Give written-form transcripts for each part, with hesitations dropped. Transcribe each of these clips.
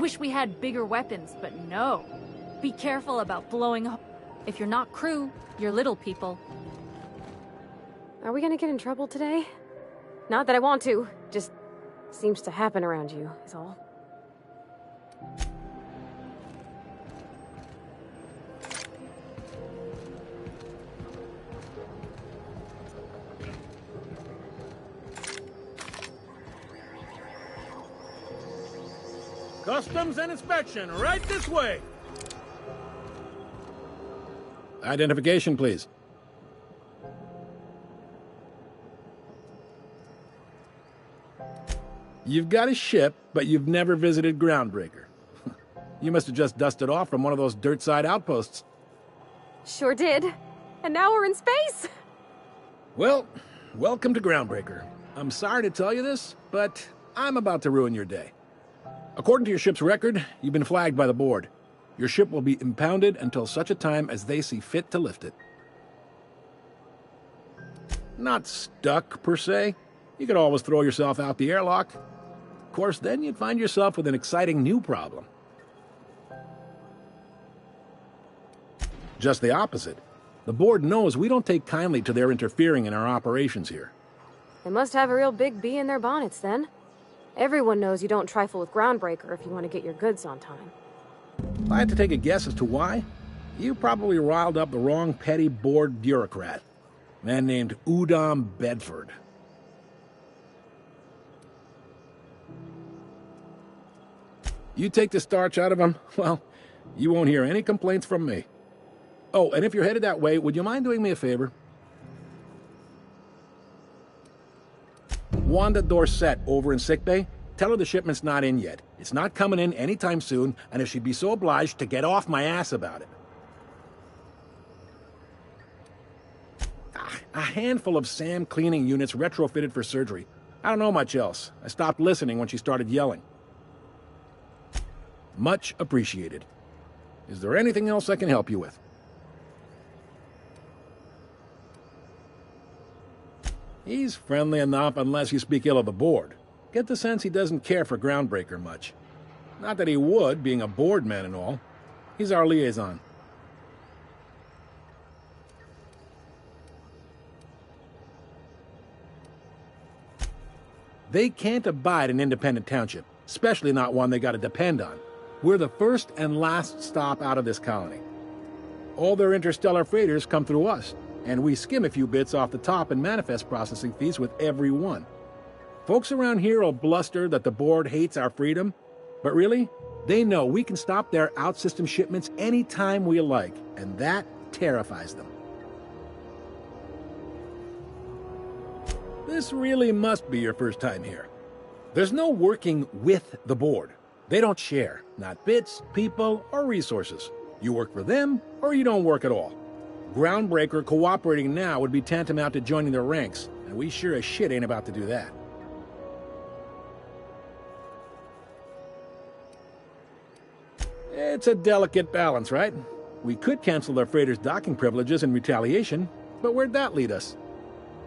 wish we had bigger weapons, but no. Be careful about blowing up. If you're not crew, you're little people. Are we gonna get in trouble today? Not that I want to, just seems to happen around you, is all. Customs and inspection, right this way. Identification, please. You've got a ship, but you've never visited Groundbreaker. You must have just dusted off from one of those dirt-side outposts. Sure did. And now we're in space! Well, welcome to Groundbreaker. I'm sorry to tell you this, but I'm about to ruin your day. According to your ship's record, you've been flagged by the board. Your ship will be impounded until such a time as they see fit to lift it. Not stuck, per se. You could always throw yourself out the airlock. Of course, then you'd find yourself with an exciting new problem. Just the opposite. The board knows we don't take kindly to their interfering in our operations here. They must have a real big bee in their bonnets, then. Everyone knows you don't trifle with Groundbreaker if you want to get your goods on time. If I had to take a guess as to why, you probably riled up the wrong petty board bureaucrat. A man named Udom Bedford. You take the starch out of him, well, you won't hear any complaints from me. Oh, and if you're headed that way, would you mind doing me a favor? Wanda Dorset over in sickbay, tell her the shipment's not in yet. It's not coming in anytime soon, and if she'd be so obliged to get off my ass about it. A handful of SAM cleaning units retrofitted for surgery. I don't know much else. I stopped listening when she started yelling. Much appreciated. Is there anything else I can help you with? He's friendly enough unless you speak ill of the board. Get the sense he doesn't care for Groundbreaker much. Not that he would, being a board man and all. He's our liaison. They can't abide an independent township, especially not one they gotta depend on. We're the first and last stop out of this colony. All their interstellar freighters come through us, and we skim a few bits off the top in manifest processing fees with every one. Folks around here will bluster that the board hates our freedom, but really, they know we can stop their out-system shipments anytime we like, and that terrifies them. This really must be your first time here. There's no working with the board. They don't share, not bits, people, or resources. You work for them, or you don't work at all. Groundbreaker cooperating now would be tantamount to joining their ranks, and we sure as shit ain't about to do that. It's a delicate balance, right? We could cancel their freighters' docking privileges in retaliation, but where'd that lead us?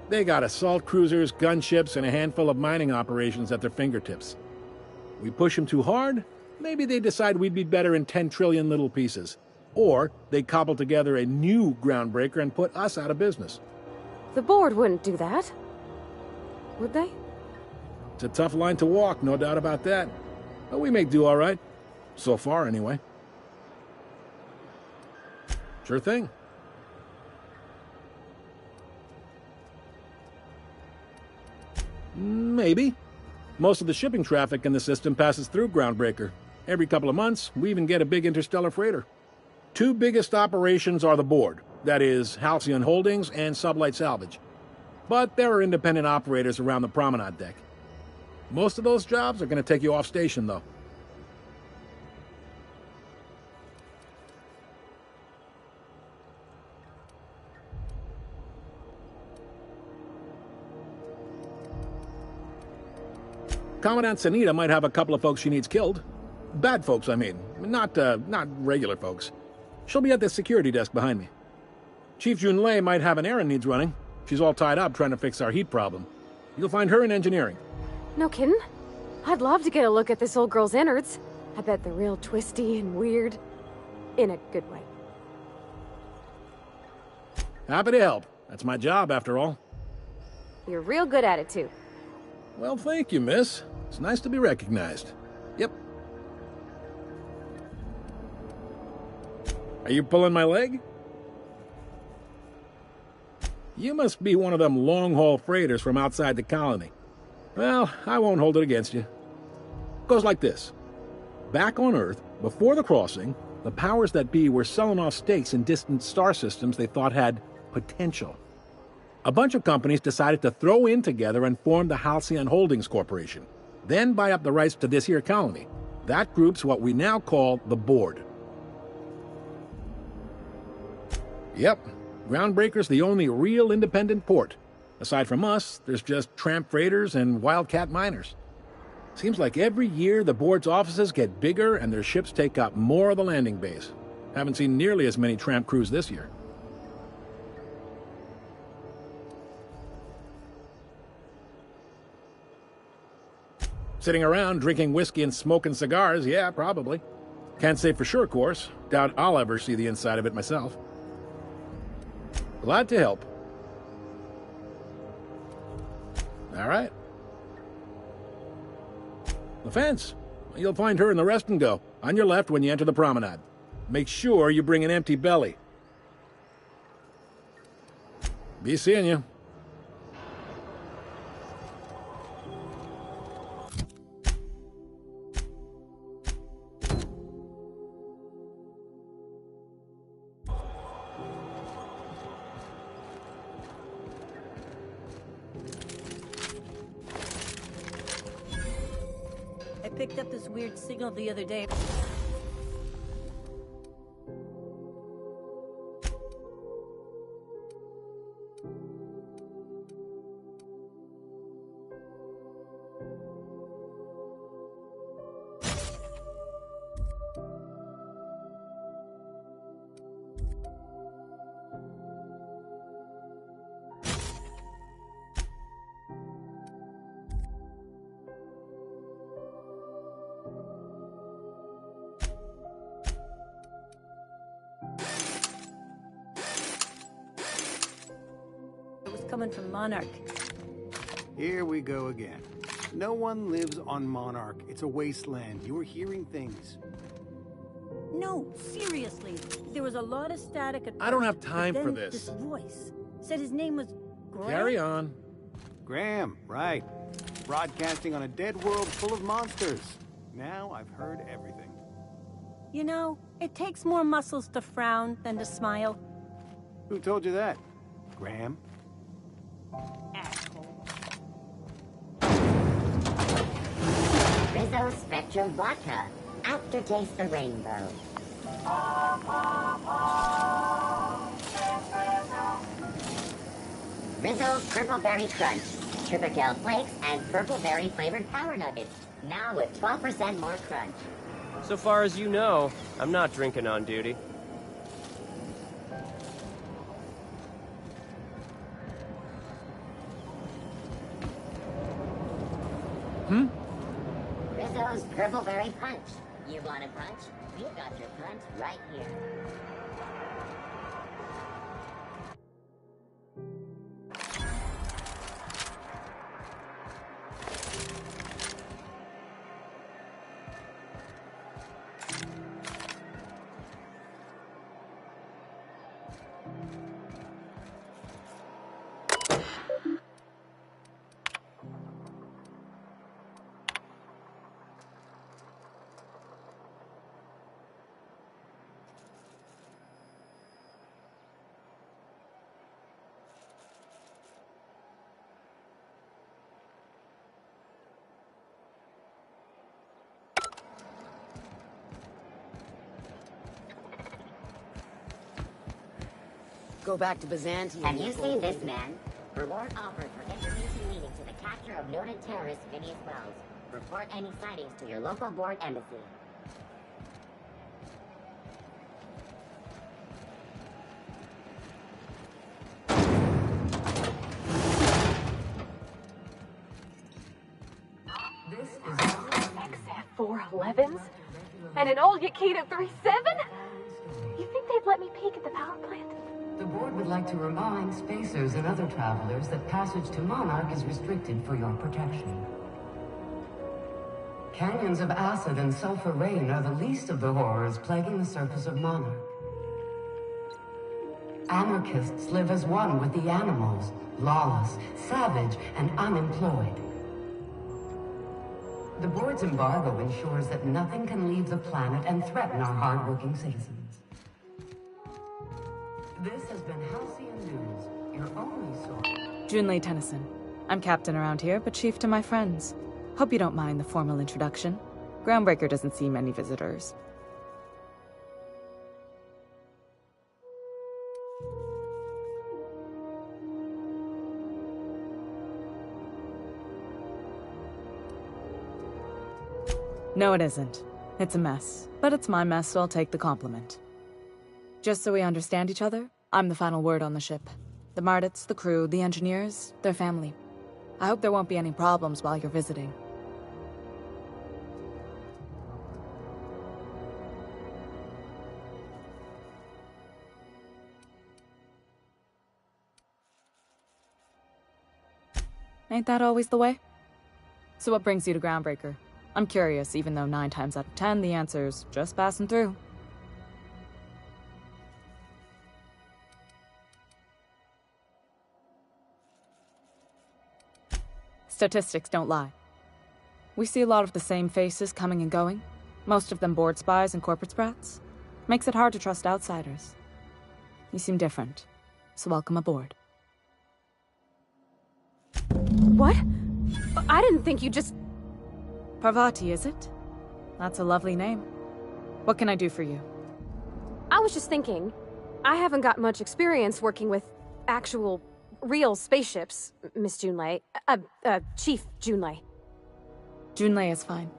They got assault cruisers, gunships, and a handful of mining operations at their fingertips. We push them too hard, maybe they decide we'd be better in 10 trillion little pieces. Or they cobble together a new Groundbreaker and put us out of business. The board wouldn't do that. Would they? It's a tough line to walk, no doubt about that. But we make do all right. So far, anyway. Sure thing. Maybe. Most of the shipping traffic in the system passes through Groundbreaker. Every couple of months, we even get a big interstellar freighter. Two biggest operations are the board, that is, Halcyon Holdings and Sublight Salvage. But there are independent operators around the promenade deck. Most of those jobs are going to take you off station, though. Commandant Sanita might have a couple of folks she needs killed. Bad folks, I mean. Not regular folks. She'll be at the security desk behind me. Chief Junlei might have an errand needs running. She's all tied up trying to fix our heat problem. You'll find her in engineering. No kidding? I'd love to get a look at this old girl's innards. I bet they're real twisty and weird. In a good way. Happy to help. That's my job, after all. You're real good at it, too. Well, thank you, miss. It's nice to be recognized. Yep. Are you pulling my leg? You must be one of them long-haul freighters from outside the colony. Well, I won't hold it against you. Goes like this. Back on Earth, before the crossing, the powers that be were selling off stakes in distant star systems they thought had potential. A bunch of companies decided to throw in together and form the Halcyon Holdings Corporation, then buy up the rights to this here colony. That group's what we now call the Board. Yep, Groundbreaker's the only real independent port. Aside from us, there's just tramp freighters and wildcat miners. Seems like every year the Board's offices get bigger and their ships take up more of the landing base. Haven't seen nearly as many tramp crews this year. Sitting around drinking whiskey and smoking cigars, yeah, probably. Can't say for sure, of course. Doubt I'll ever see the inside of it myself. Glad to help. All right. The fence. You'll find her in the rest and go, on your left when you enter the promenade. Make sure you bring an empty belly. Be seeing you. I picked up this weird signal the other day. Coming from Monarch. Here we go again. No one lives on Monarch. It's a wasteland. You're hearing things. No, seriously. There was a lot of static at I don't have first, time but for then this. This voice said his name was Graham. Carry on. Graham, right. Broadcasting on a dead world full of monsters. Now I've heard everything. You know, it takes more muscles to frown than to smile. Who told you that? Graham? Asshole. Rizzo Spectrum Vodka. Aftertaste the rainbow. Rizzo's Purple Berry Crunch. Triple Flakes and Purple Berry flavored Power Nuggets. Now with 12% more crunch. So far as you know, I'm not drinking on duty. Rizzo's Purple Berry Punch. You want a punch? We've got your punch right here. Go back to Byzantium. Have you seen this man? Reward offered for information leading to the capture of noted terrorist Phineas Wells. Report any sightings to your local board embassy. This is XF 411s? And an old Yakita 3-7? You think they'd let me peek at the power plant? The board would like to remind spacers and other travelers that passage to Monarch is restricted for your protection. Canyons of acid and sulfur rain are the least of the horrors plaguing the surface of Monarch. Anarchists live as one with the animals, lawless, savage, and unemployed. The board's embargo ensures that nothing can leave the planet and threaten our hardworking citizens. This has been Halcyon News, your only source. Junlei Tennyson. I'm captain around here, but chief to my friends. Hope you don't mind the formal introduction. Groundbreaker doesn't see many visitors. No, it isn't. It's a mess. But it's my mess, so I'll take the compliment. Just so we understand each other, I'm the final word on the ship. The Mardits, the crew, the engineers, their family. I hope there won't be any problems while you're visiting. Ain't that always the way? So what brings you to Groundbreaker? I'm curious, even though 9 times out of 10 the answer's just passing through. Statistics don't lie. We see a lot of the same faces coming and going, most of them board spies and corporate sprats. Makes it hard to trust outsiders. You seem different, so welcome aboard. What? I didn't think you just... Parvati, is it? That's a lovely name. What can I do for you? I was just thinking, I haven't got much experience working with actual, real spaceships, Miss Junlei. Chief Junlei. Junlei is fine.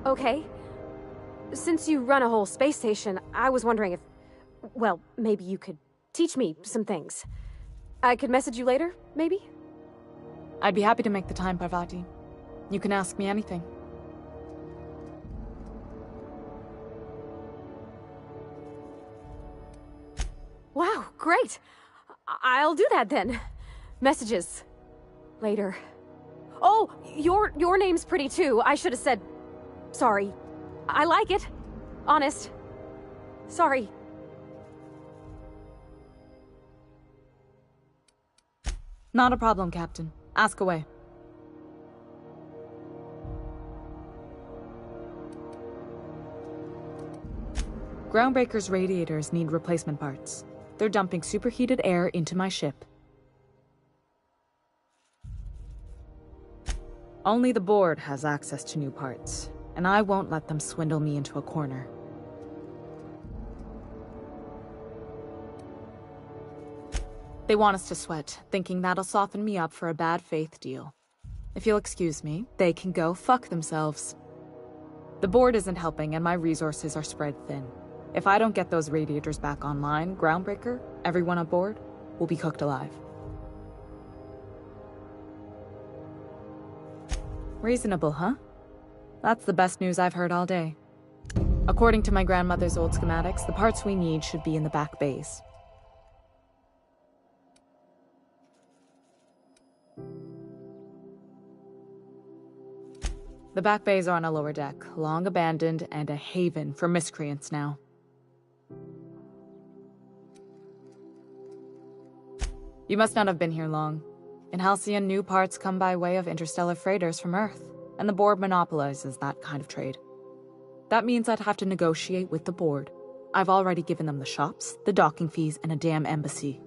Okay. Since you run a whole space station, I was wondering if... Well, maybe you could teach me some things. I could message you later, maybe? I'd be happy to make the time, Parvati. You can ask me anything. Wow, great! I'll do that then. Messages. Later. Oh, your name's pretty too. I should have said... Sorry. I like it. Honest. Sorry. Not a problem, Captain. Ask away. Groundbreaker's radiators need replacement parts. They're dumping superheated air into my ship. Only the board has access to new parts, and I won't let them swindle me into a corner. They want us to sweat, thinking that'll soften me up for a bad faith deal. If you'll excuse me, they can go fuck themselves. The board isn't helping and my resources are spread thin. If I don't get those radiators back online, Groundbreaker, everyone aboard, will be cooked alive. Reasonable, huh? That's the best news I've heard all day. According to my grandmother's old schematics, the parts we need should be in the back bays. The back bays are on a lower deck, long abandoned and a haven for miscreants now. You must not have been here long. In Halcyon, new parts come by way of interstellar freighters from Earth, and the board monopolizes that kind of trade. That means I'd have to negotiate with the board. I've already given them the shops, the docking fees, and a damn embassy.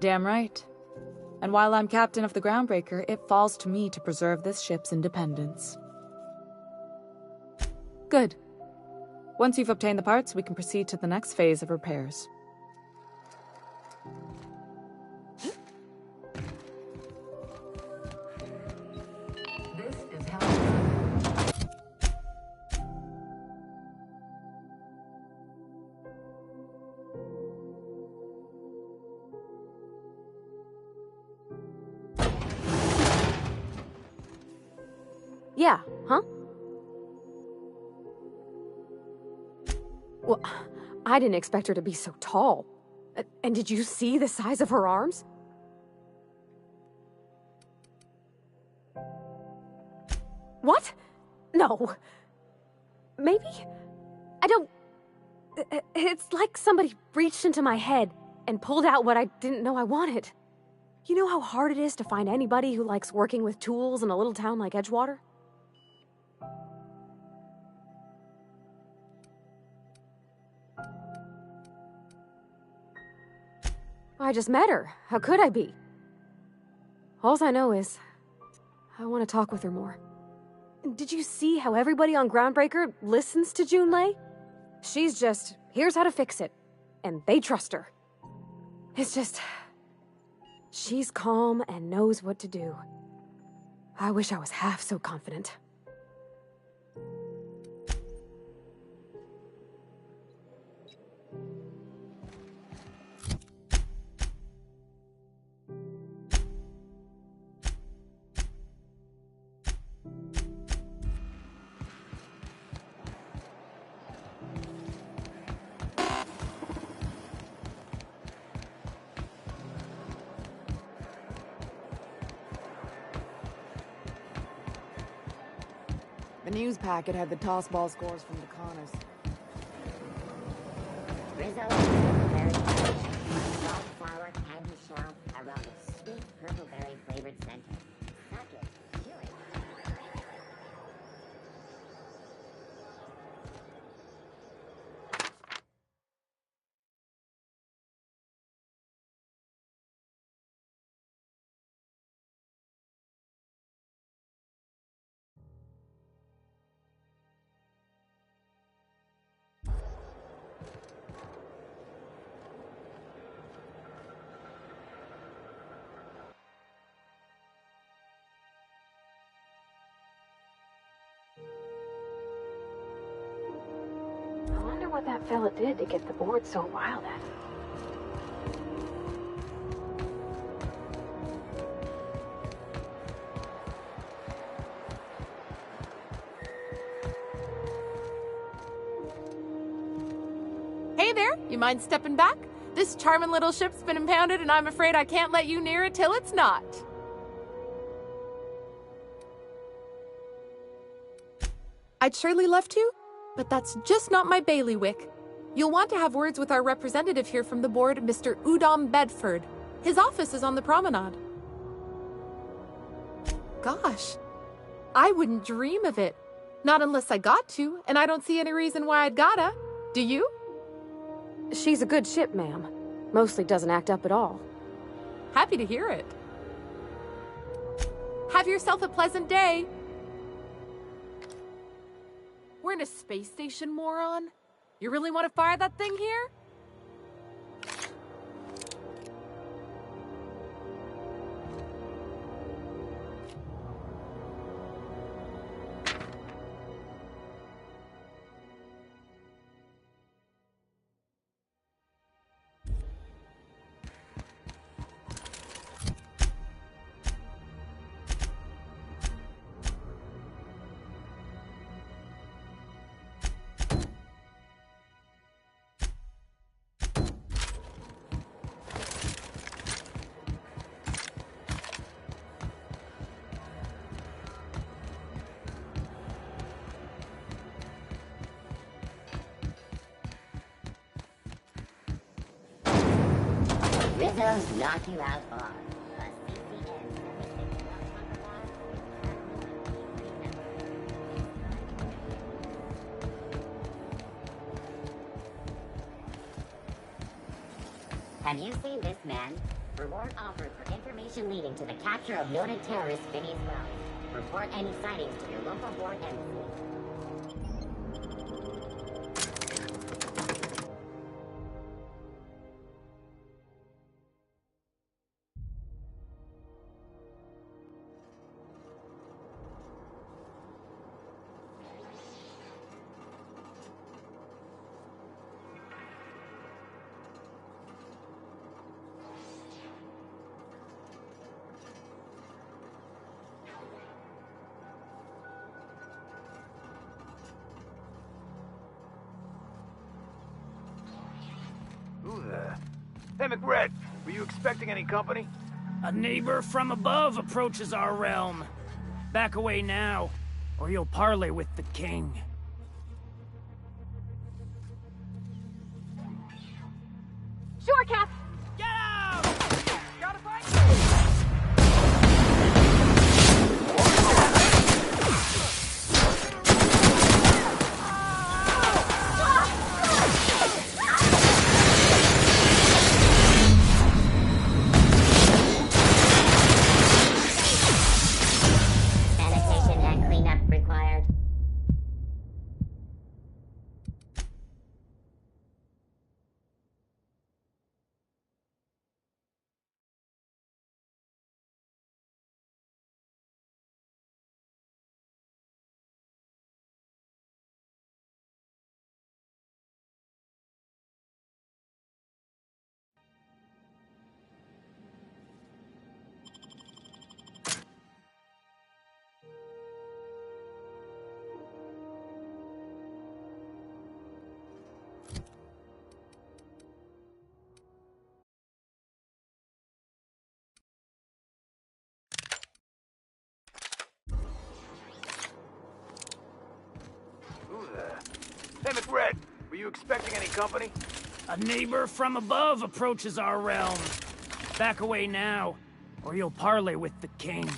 Damn right. And while I'm captain of the Groundbreaker, it falls to me to preserve this ship's independence. Good. Once you've obtained the parts, we can proceed to the next phase of repairs. This is how... Yeah, huh? Well, I didn't expect her to be so tall. And did you see the size of her arms? What? No. Maybe? I don't... It's like somebody reached into my head and pulled out what I didn't know I wanted. You know how hard it is to find anybody who likes working with tools in a little town like Edgewater? I just met her. How could I be? Alls I know is, I want to talk with her more. Did you see how everybody on Groundbreaker listens to Junlei? She's just, here's how to fix it. And they trust her. It's just... she's calm and knows what to do. I wish I was half so confident. The news packet had the toss ball scores from the Connors. Rizzo is very salt flour candy shell around a sweet purple berry flavored center. Suck it, chew it. I wonder what that fella did to get the board so wild at him. Hey there, you mind stepping back? This charming little ship's been impounded and I'm afraid I can't let you near it till it's not. I'd surely love to, but that's just not my bailiwick. You'll want to have words with our representative here from the board, Mr. Udom Bedford. His office is on the promenade. Gosh, I wouldn't dream of it. Not unless I got to, and I don't see any reason why I'd gotta. Do you? She's a good ship, ma'am. Mostly doesn't act up at all. Happy to hear it. Have yourself a pleasant day. We're in a space station, moron. You really want to fire that thing here? Rizzo's knock you out bar. Have you seen this man? Reward offered for information leading to the capture of noted terrorist Phineas Wells. Report any sightings to your local board embassy. Hey, McRed, were you expecting any company? A neighbor from above approaches our realm. Back away now, or you'll parley with the king. Sure, Cap. Get out! Gotta fight! Sanitation and cleanup required. Who the... Hey, McRed, were you expecting any company? A neighbor from above approaches our realm. Back away now, or you'll parley with the king.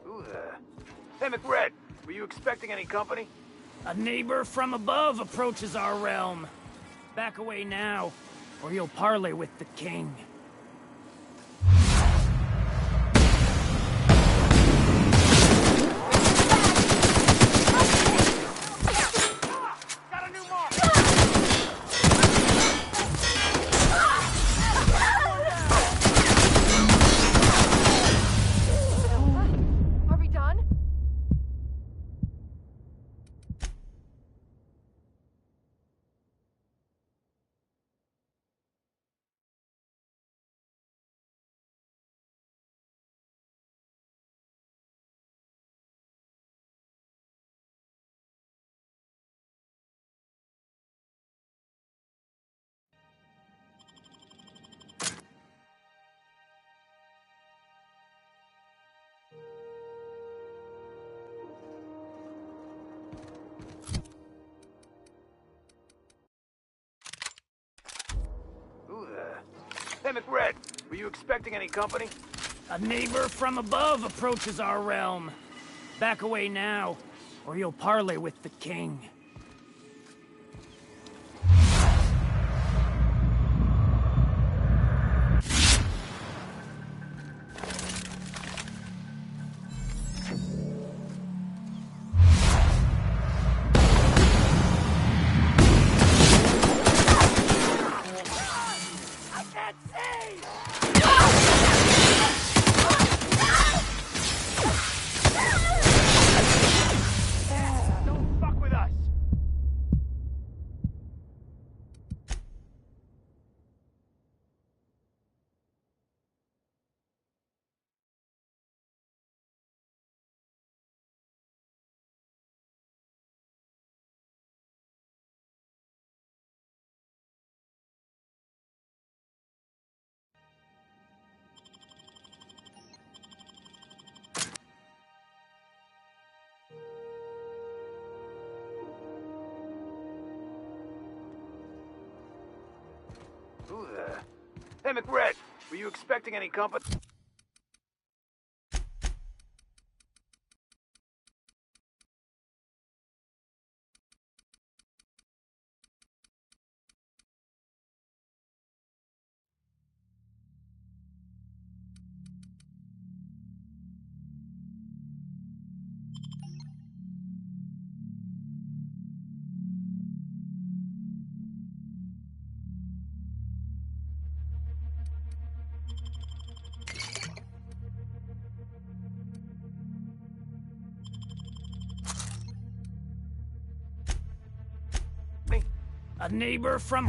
Who the... Hey, McRed, were you expecting any company? A neighbor from above approaches our realm. Back away now, or you'll parley with the king. Got a new mark! Are we done? Who the... Hey, McRed, were you expecting any company? A neighbor from above approaches our realm. Back away now, or you'll parley with the king. Don't fuck with us! Who the... Hey, McRed, were you expecting any company? A neighbor from...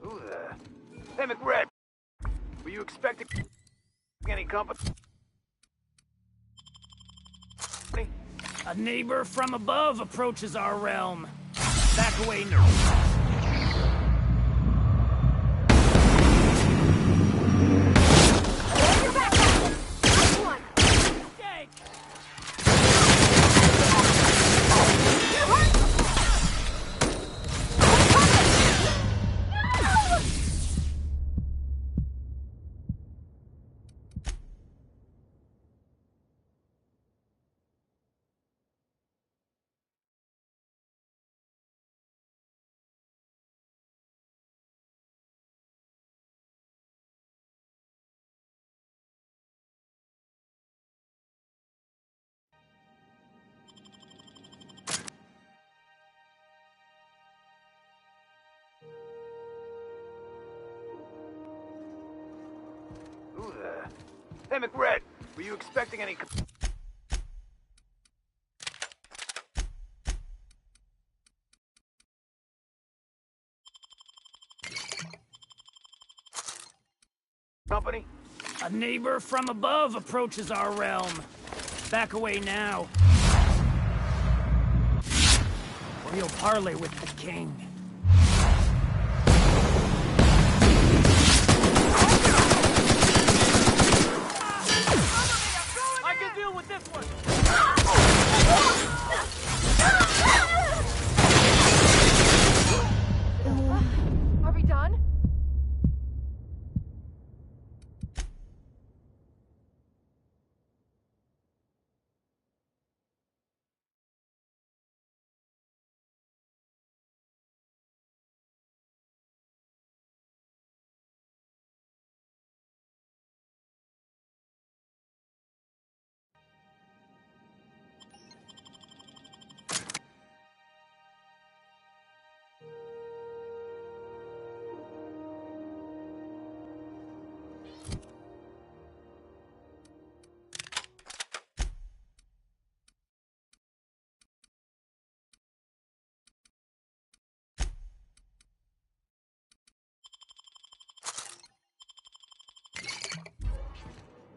Who the... Hey, McRed, were you expecting any company? A neighbor from above approaches our realm. Back away now. Who the... Hey, McRed, were you expecting any... company? A neighbor from above approaches our realm. Back away now. Or you'll parley with the king. I can deal with this one! Are we done?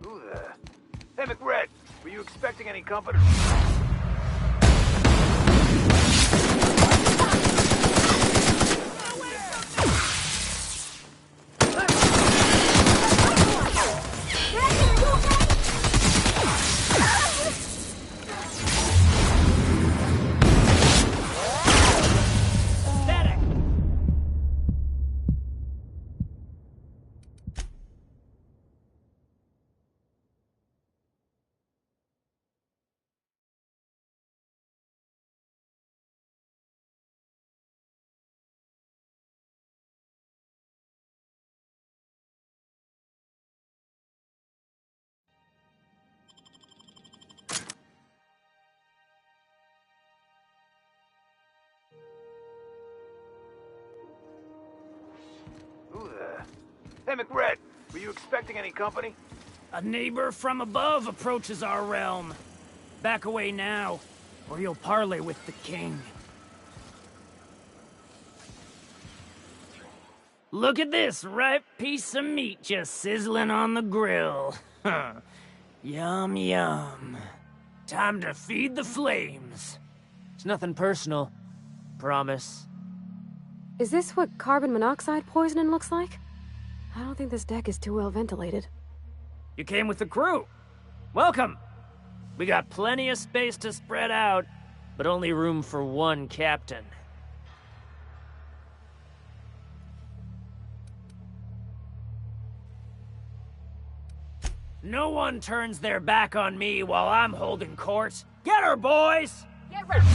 Who the... Hey, McRed, were you expecting any company? Hey, McRed, were you expecting any company? A neighbor from above approaches our realm. Back away now, or you'll parley with the king. Look at this ripe piece of meat just sizzling on the grill. Yum, yum. Time to feed the flames. It's nothing personal. Promise. Is this what carbon monoxide poisoning looks like? I don't think this deck is too well ventilated. You came with the crew. Welcome. We got plenty of space to spread out, but only room for one captain. No one turns their back on me while I'm holding court. Get her, boys! Get ready!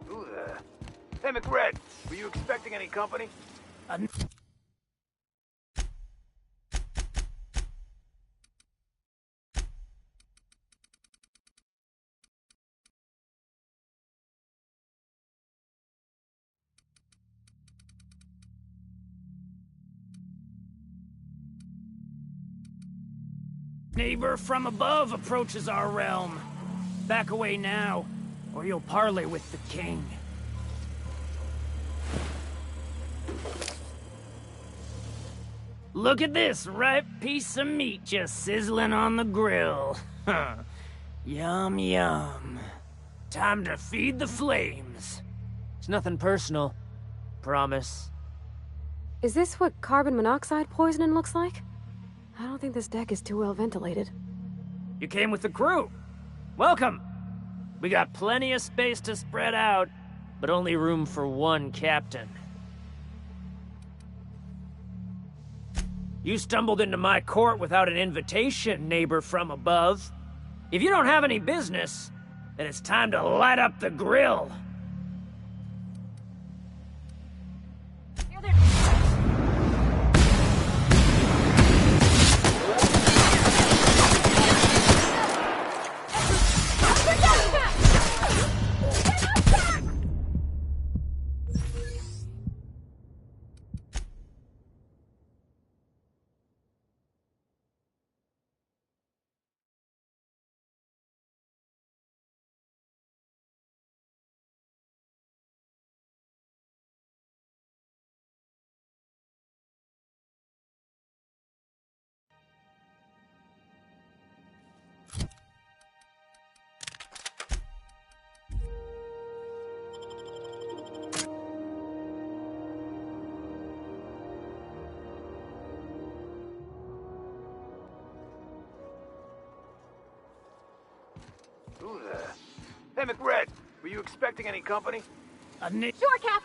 Who the... Hey, McRed, were you expecting any company? Neighbor from above approaches our realm. Back away now, or you'll parley with the king. Look at this ripe piece of meat just sizzling on the grill. Yum, yum. Time to feed the flames. It's nothing personal. Promise. Is this what carbon monoxide poisoning looks like? I don't think this deck is too well ventilated. You came with the crew. Welcome. We got plenty of space to spread out, but only room for one captain. You stumbled into my court without an invitation, neighbor from above. If you don't have any business, then it's time to light up the grill. Who the... Hey, McRed, were you expecting any company? Sure, Cap.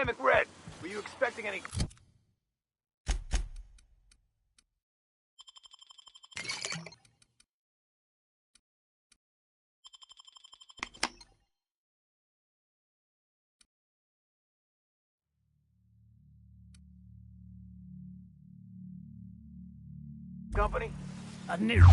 Hey, McRed, were you expecting any... company? A new...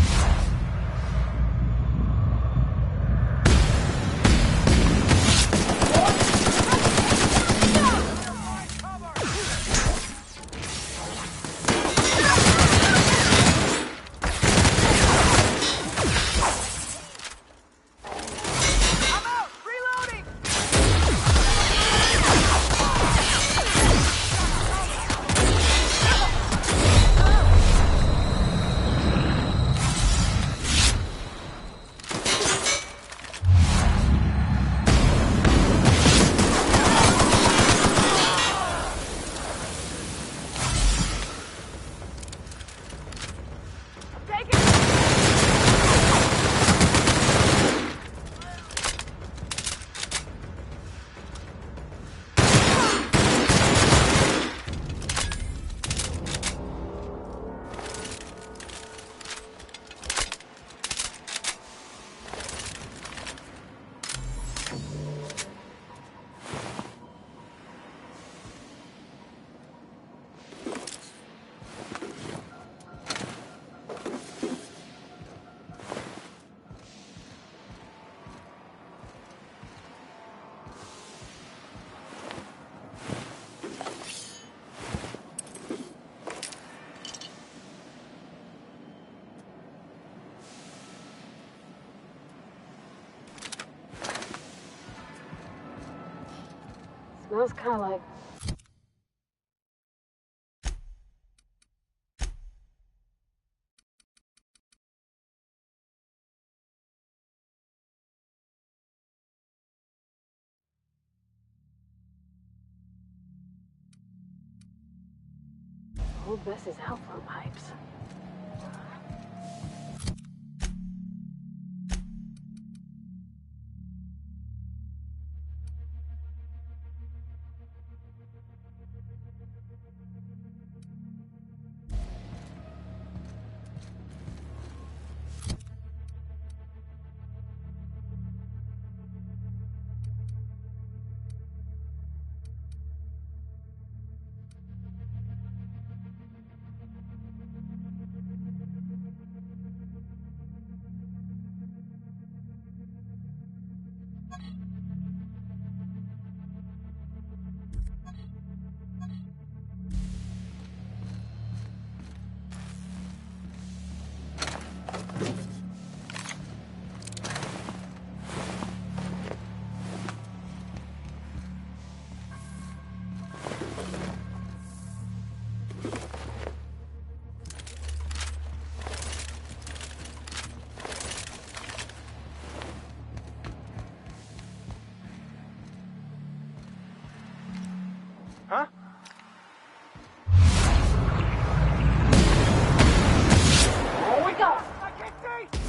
Smells kind of like... Old Bess's outflow pipes. Huh? There we go! I can't see!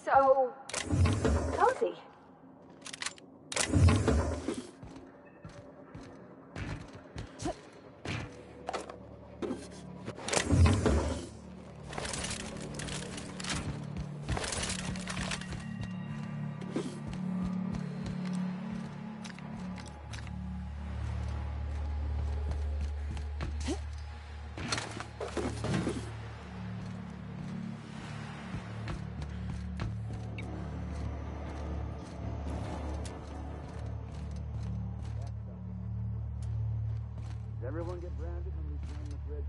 so cozy. Does everyone get branded when we join the Red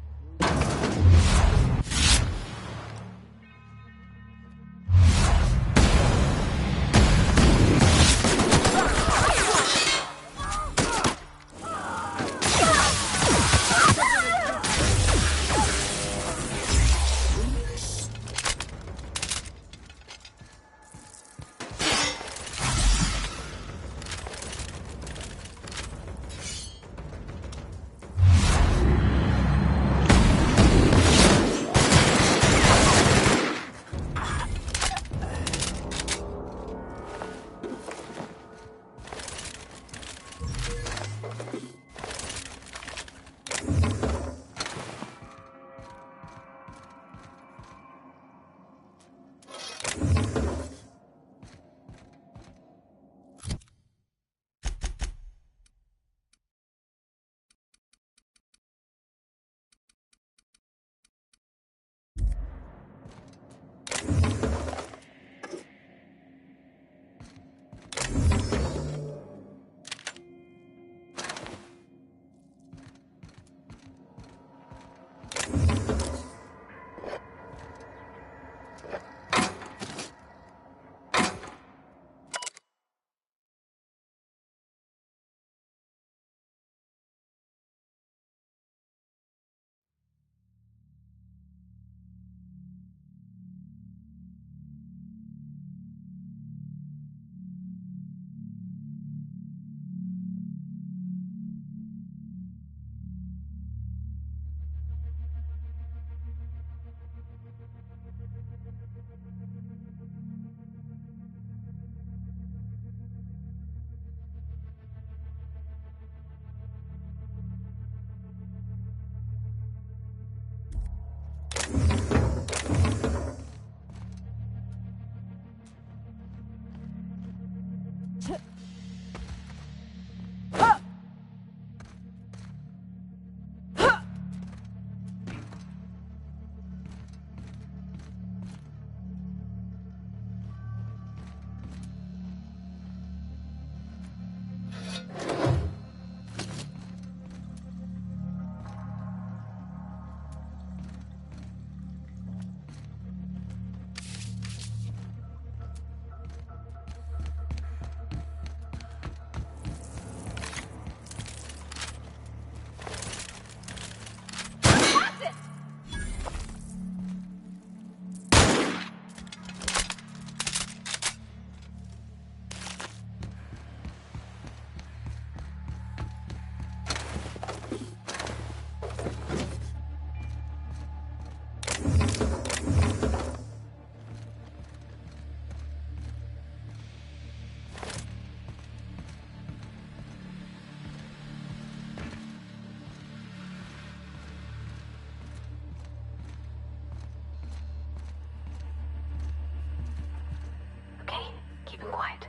Keep him quiet.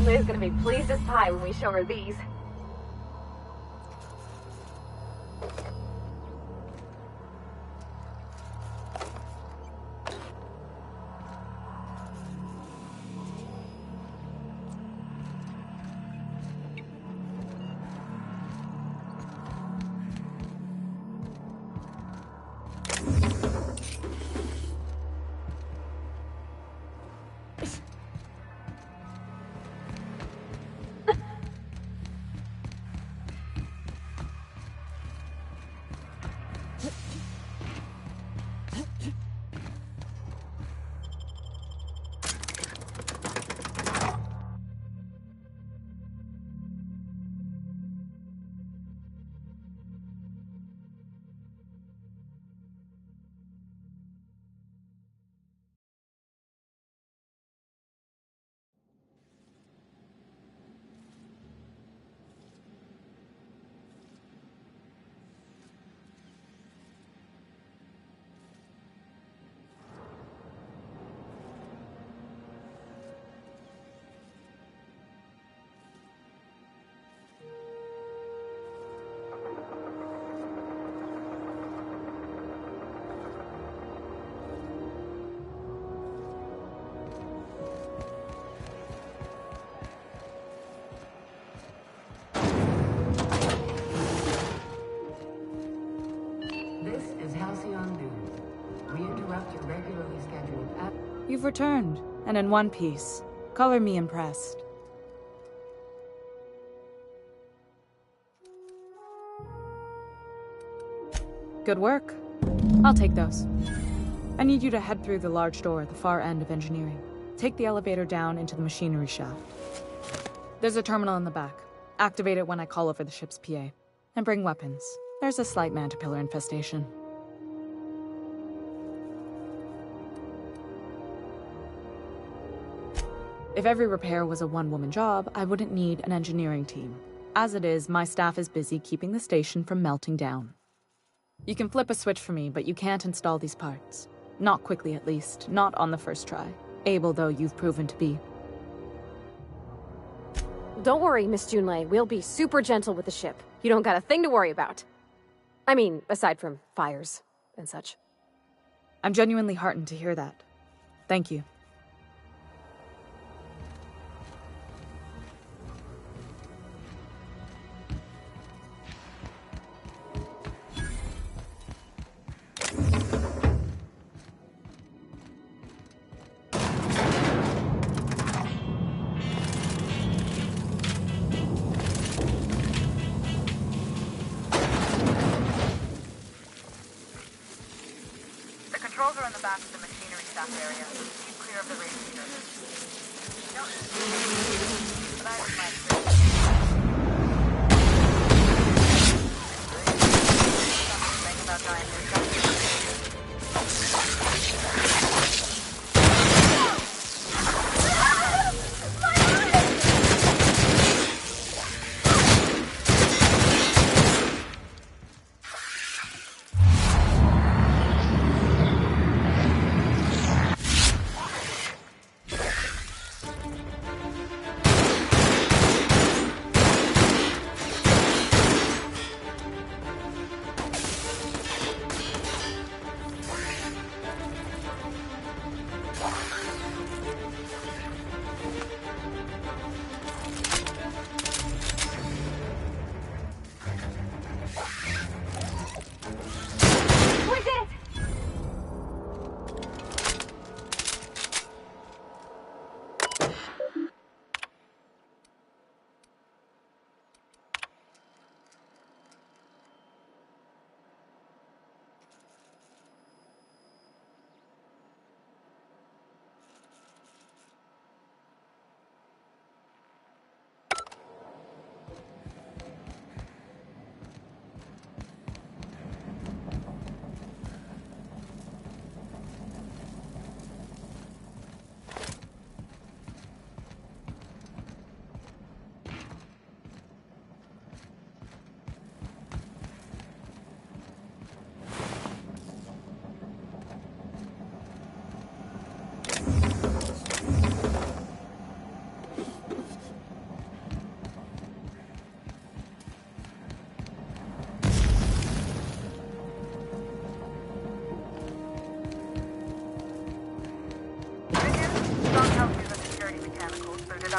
Liz gonna be pleased as pie when we show her these. You've returned, and in one piece. Color me impressed. Good work. I'll take those. I need you to head through the large door at the far end of engineering. Take the elevator down into the machinery shaft. There's a terminal in the back. Activate it when I call over the ship's PA. And bring weapons. There's a slight Mantipillar infestation. If every repair was a one-woman job, I wouldn't need an engineering team. As it is, my staff is busy keeping the station from melting down. You can flip a switch for me, but you can't install these parts. Not quickly, at least. Not on the first try. Able though you've proven to be. Don't worry, Miss Junlei. We'll be super gentle with the ship. You don't got a thing to worry about. I mean, aside from fires and such. I'm genuinely heartened to hear that. Thank you.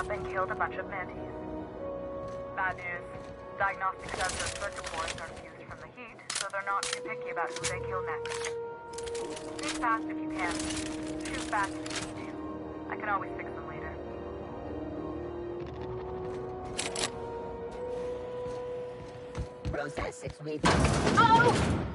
up and killed a bunch of mantis. Bad news. Diagnostic sensor circuit boards are fused from the heat, so they're not too picky about who they kill next. Think fast if you can. Shoot fast if you need to. I can always fix them later. Process 6 weeks. Oh!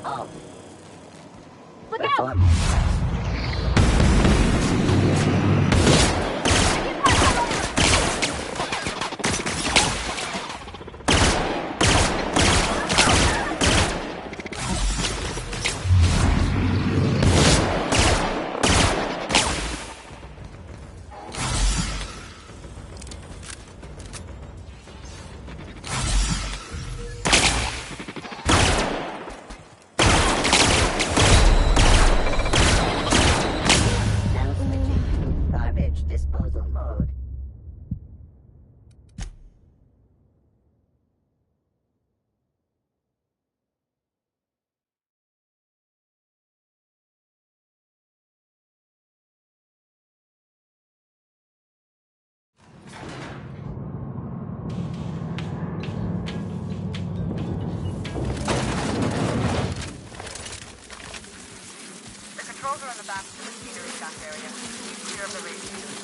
Oh. Look out! Garbage disposal mode. The controls are in the back of the machinery shaft area. Keep clear of the radiators.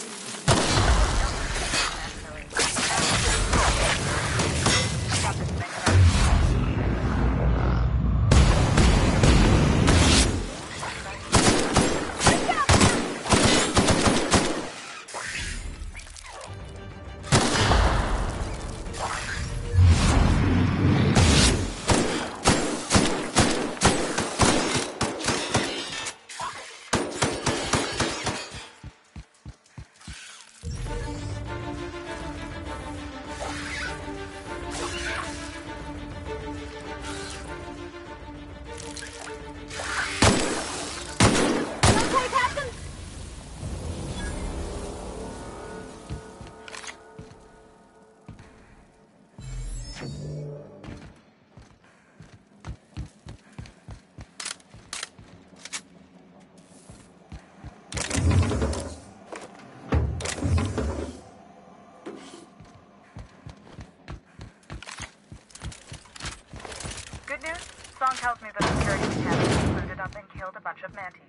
Good news? Song tells me the security mechanics booted up and killed a bunch of mantis.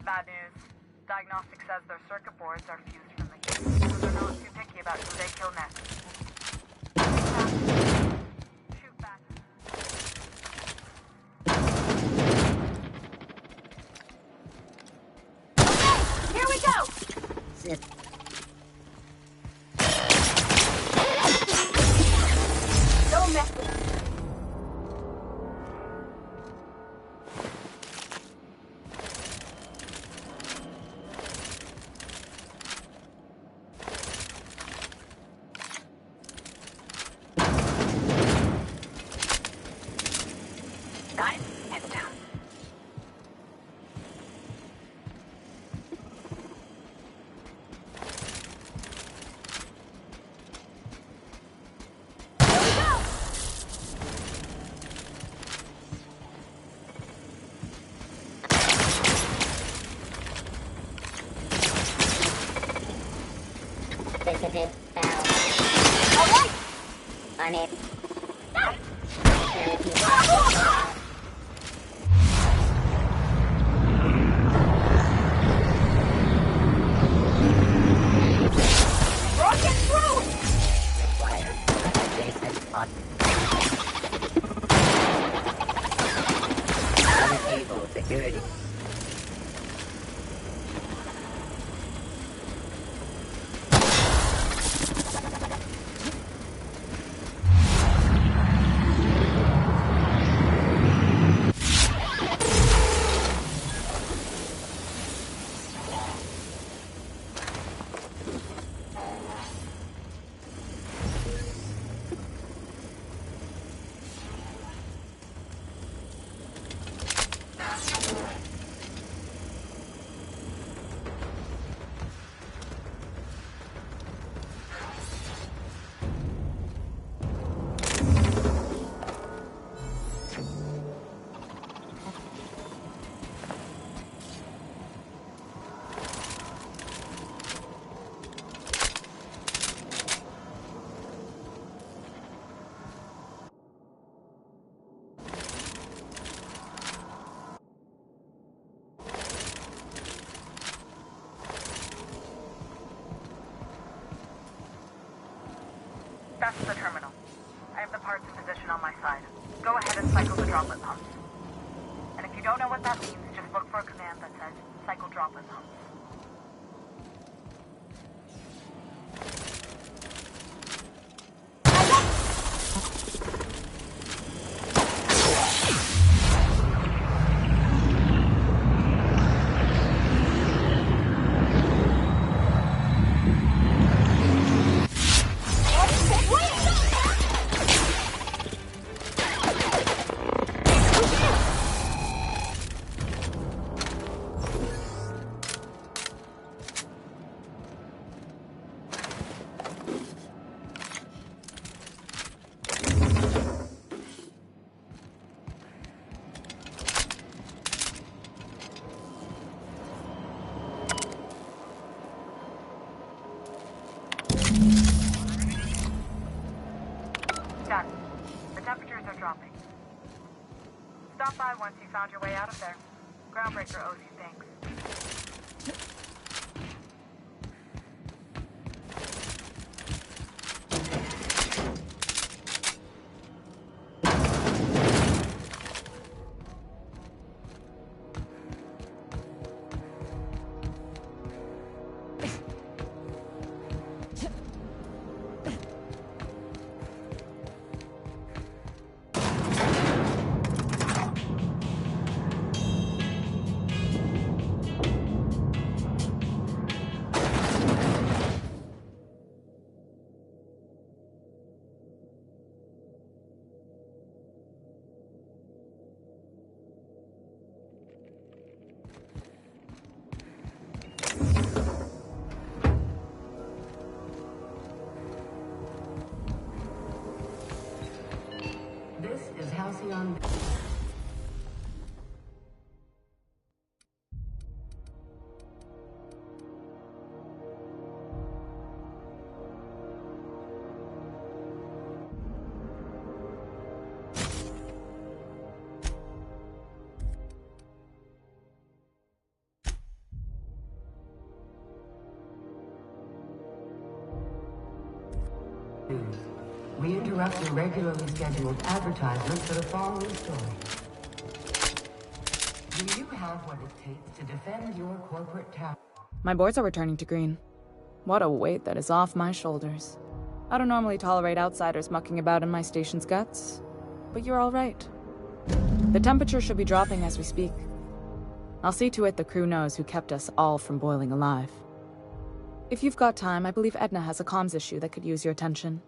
Bad news. Diagnostic says their circuit boards are fused from the heat, so they're not too picky about who they kill next. Shoot back. Okay, here we go! Zip. Don't mess with us. Got it. Heads down. Visited found. Alright! On it. Rocket through! Required. Adjacent on. Unable security. That's the terminal. I have the parts in position on my side. Go ahead and cycle the droplet pumps. And if you don't know what that means, just look for a command that says cycle droplet pumps. Done. The temperatures are dropping. Stop by once you found your way out of there. Groundbreaker owes you thanks. This is Halcyon. We interrupt your regularly scheduled advertisement for the following story. Do you have what it takes to defend your corporate tower? My boards are returning to green. What a weight that is off my shoulders. I don't normally tolerate outsiders mucking about in my station's guts, but you're all right. The temperature should be dropping as we speak. I'll see to it the crew knows who kept us all from boiling alive. If you've got time, I believe Edna has a comms issue that could use your attention.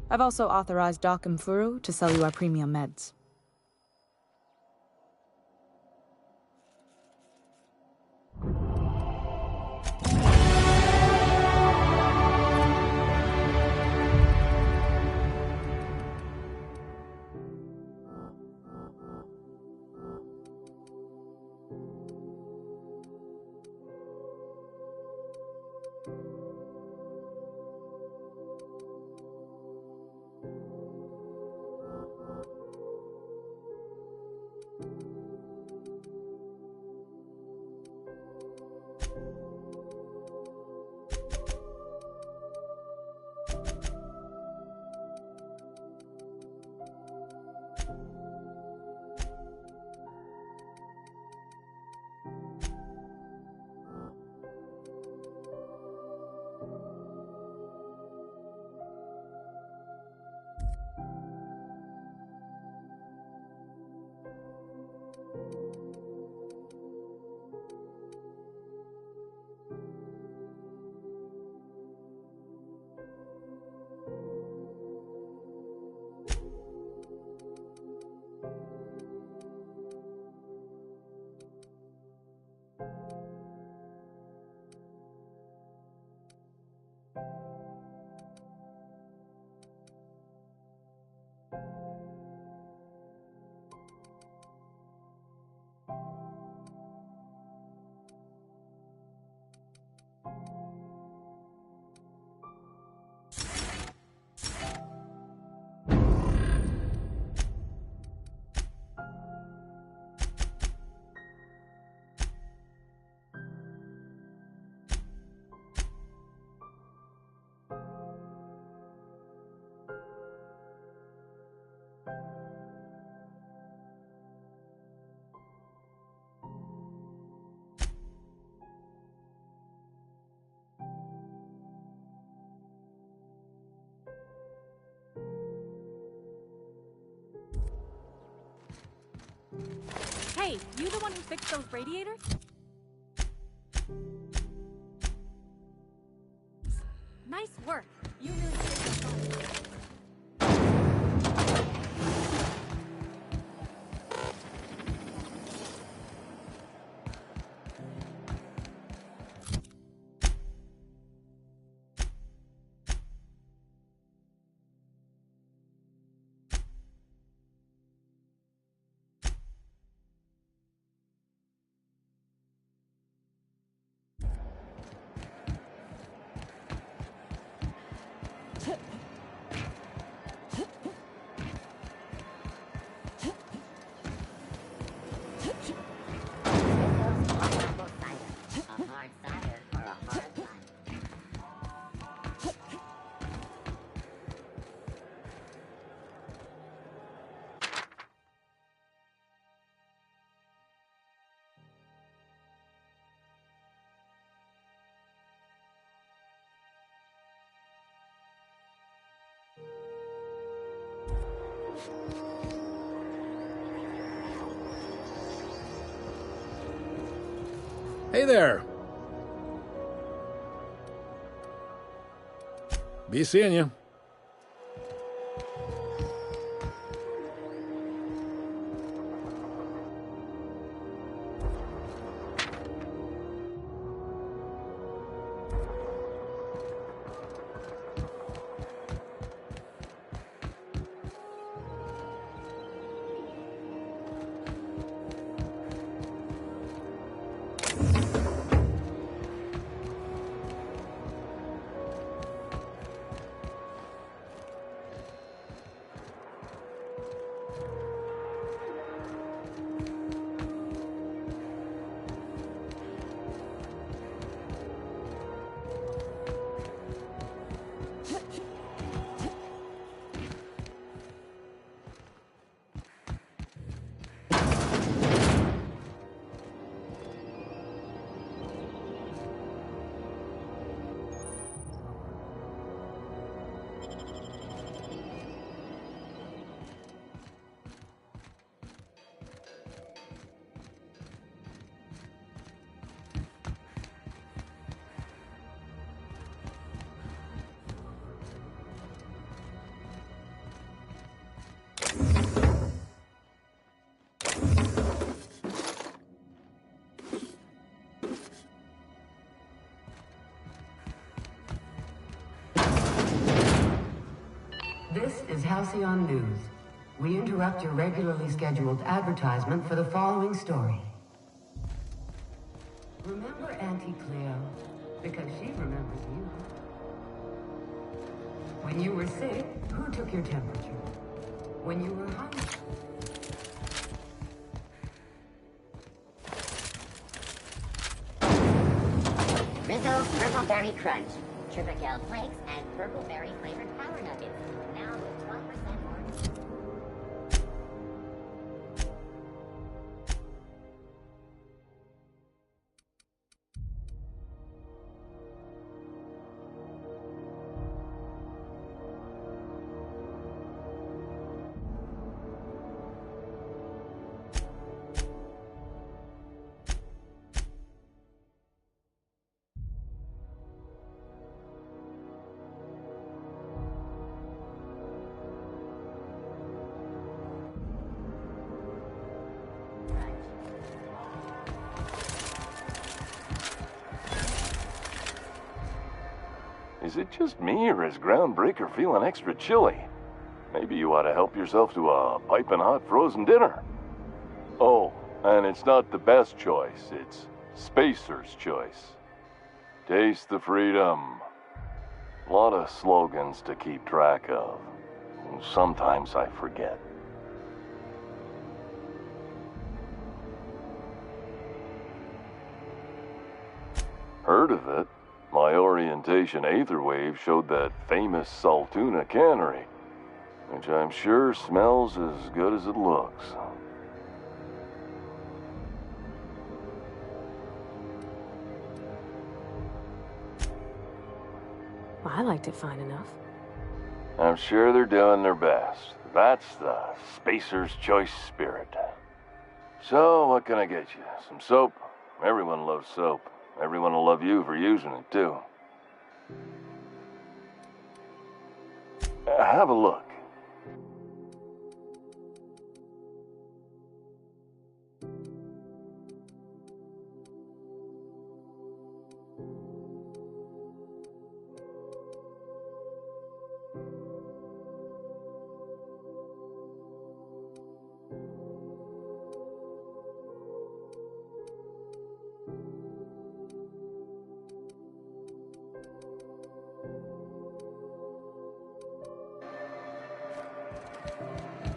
I've also authorized Doc and Furu to sell you our premium meds. Hey, you the one who fixed those radiators? Nice work. You really saved us all. Hey there. Be seeing you. This is Halcyon News. We interrupt your regularly scheduled advertisement for the following story. Remember Auntie Cleo? Because she remembers you. When you were sick, who took your temperature? When you were hungry? Rizzo's Purple Berry Crunch, Triple Flakes, and Purple Berry flavored Power Nuggets. Now with 12% orange. Is it just me, or is Groundbreaker feeling extra chilly? Maybe you ought to help yourself to a piping hot frozen dinner. Oh, and it's not the best choice, it's Spacer's choice. Taste the freedom. A lot of slogans to keep track of. Sometimes I forget. Heard of it? My orientation aetherwave showed that famous Saltuna cannery, which I'm sure smells as good as it looks. Well, I liked it fine enough. I'm sure they're doing their best. That's the Spacer's Choice spirit. So, what can I get you? Some soap? Everyone loves soap. Everyone will love you for using it, too. Have a look.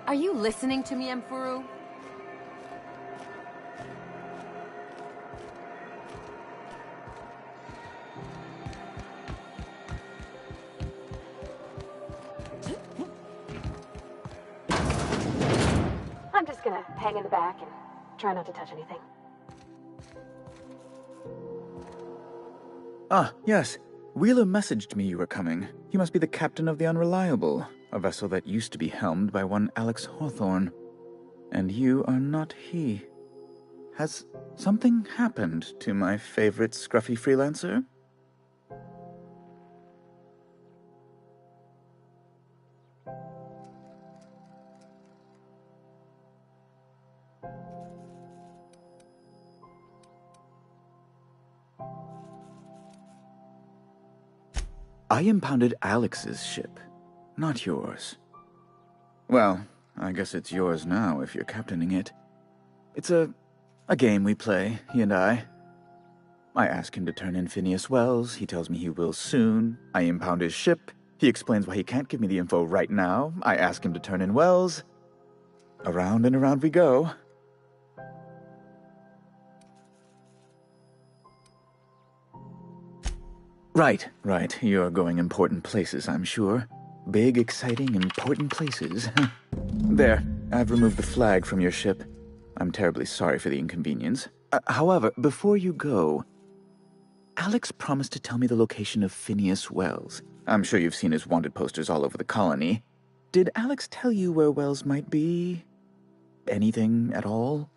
Are you listening to me, Emfuru? I'm just gonna hang in the back and try not to touch anything. Ah, yes. Wheeler messaged me you were coming. He must be the captain of the Unreliable, a vessel that used to be helmed by one Alex Hawthorne. And you are not he. Has something happened to my favorite scruffy freelancer? I impounded Alex's ship, not yours. Well, I guess it's yours now if you're captaining it. It's a game we play, he and I. I ask him to turn in Phineas Wells, he tells me he will soon. I impound his ship, he explains why he can't give me the info right now. I ask him to turn in Wells. Around and around we go. Right. You're going important places, I'm sure. Big, exciting, important places. There, I've removed the flag from your ship. I'm terribly sorry for the inconvenience. However, before you go, Alex promised to tell me the location of Phineas Wells. I'm sure you've seen his wanted posters all over the colony. Did Alex tell you where Wells might be? Anything at all?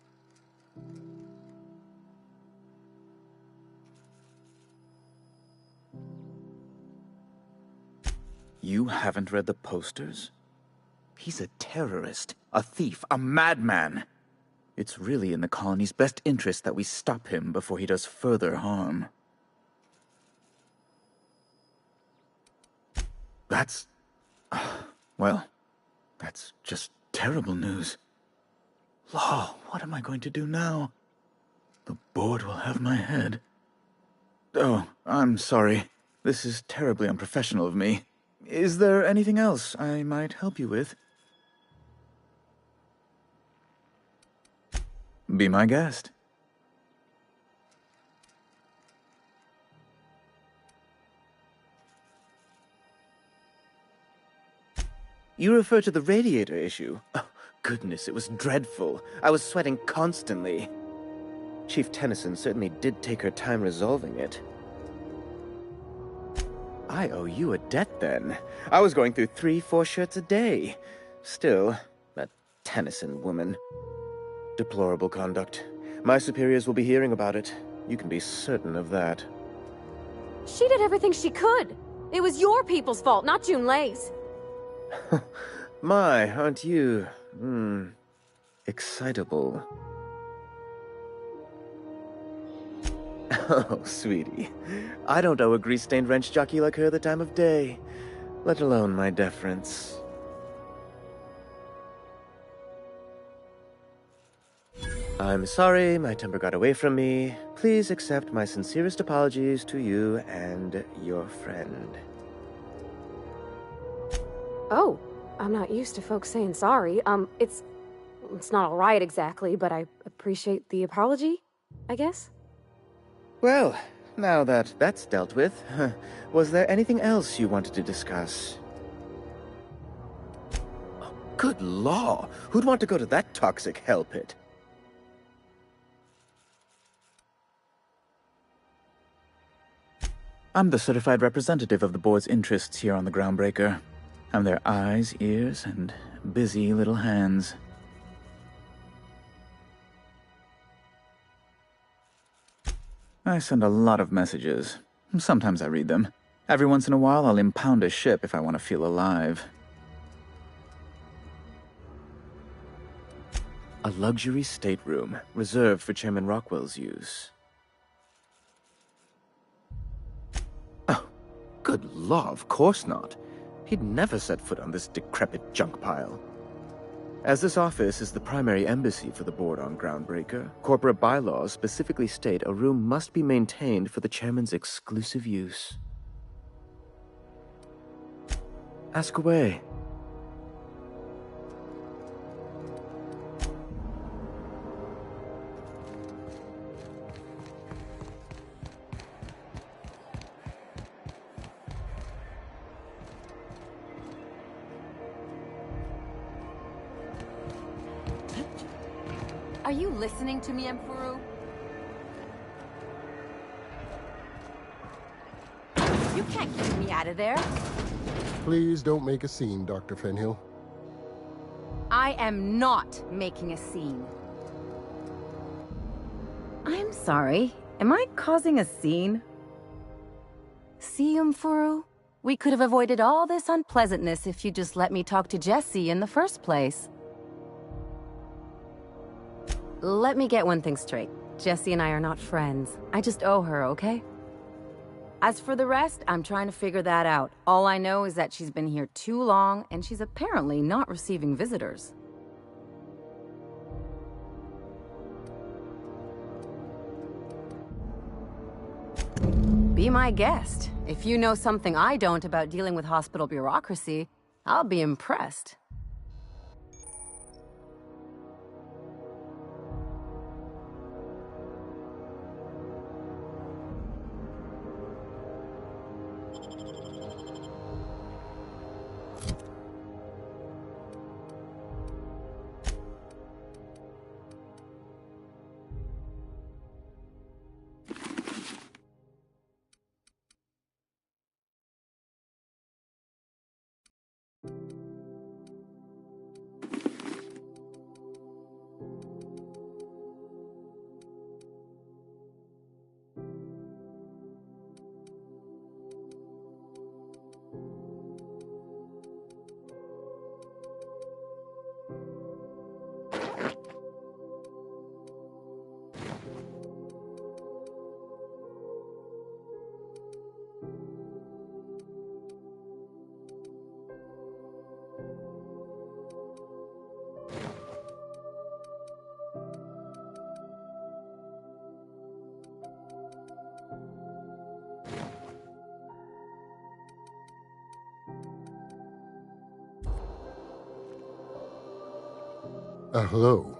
You haven't read the posters? He's a terrorist, a thief, a madman. It's really in the colony's best interest that we stop him before he does further harm. That's... well, that's just terrible news. Law, what am I going to do now? The board will have my head. Oh, I'm sorry. This is terribly unprofessional of me. Is there anything else I might help you with? Be my guest. You refer to the radiator issue? Oh, goodness, it was dreadful. I was sweating constantly. Chief Tennyson certainly did take her time resolving it. I owe you a debt, then. I was going through 3-4 shirts a day. Still, that Tennyson woman. Deplorable conduct. My superiors will be hearing about it. You can be certain of that. She did everything she could. It was your people's fault, not Junlei's. My, aren't you... excitable. Oh, sweetie. I don't owe a grease-stained wrench jockey like her the time of day, let alone my deference. I'm sorry, my temper got away from me. Please accept my sincerest apologies to you and your friend. Oh, I'm not used to folks saying sorry. It's not all right exactly, but I appreciate the apology, I guess. Well, now that that's dealt with, was there anything else you wanted to discuss? Oh, good law! Who'd want to go to that toxic hell pit? I'm the certified representative of the board's interests here on the Groundbreaker. I'm their eyes, ears, and busy little hands. I send a lot of messages. Sometimes I read them. Every once in a while, I'll impound a ship if I want to feel alive. A luxury stateroom, reserved for Chairman Rockwell's use. Oh, good law, of course not. He'd never set foot on this decrepit junk pile. As this office is the primary embassy for the board on Groundbreaker, corporate bylaws specifically state a room must be maintained for the chairman's exclusive use. Ask away. Are you listening to me, Emperor? You can't keep me out of there. Please don't make a scene, Dr. Fenhill. I am not making a scene. I'm sorry. Am I causing a scene? See, Umfuru? We could have avoided all this unpleasantness if you just let me talk to Jessie in the first place. Let me get one thing straight. Jessie and I are not friends. I just owe her, okay? As for the rest, I'm trying to figure that out. All I know is that she's been here too long, and she's apparently not receiving visitors. Be my guest. If you know something I don't about dealing with hospital bureaucracy, I'll be impressed. Hello.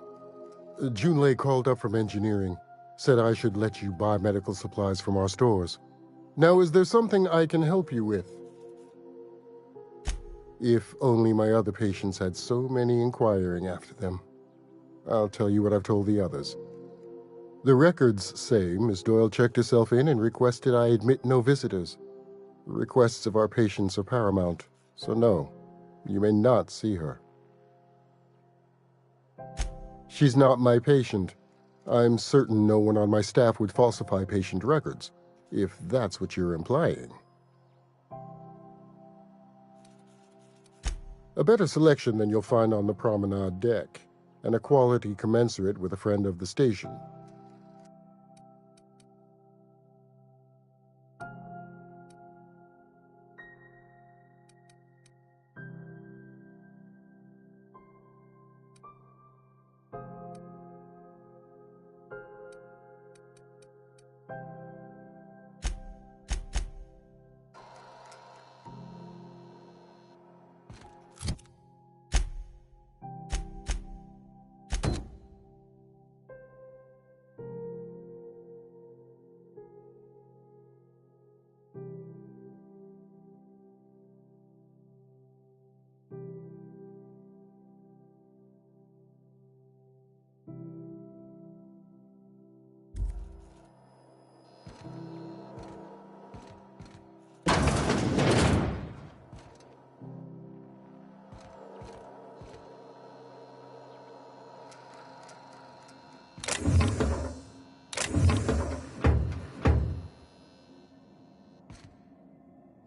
Junlei called up from engineering, said I should let you buy medical supplies from our stores. Now, is there something I can help you with? If only my other patients had so many inquiring after them. I'll tell you what I've told the others. The records say Miss Doyle checked herself in and requested I admit no visitors. The requests of our patients are paramount, so no, you may not see her. She's not my patient. I'm certain no one on my staff would falsify patient records, if that's what you're implying. A better selection than you'll find on the promenade deck, and a quality commensurate with a friend of the station.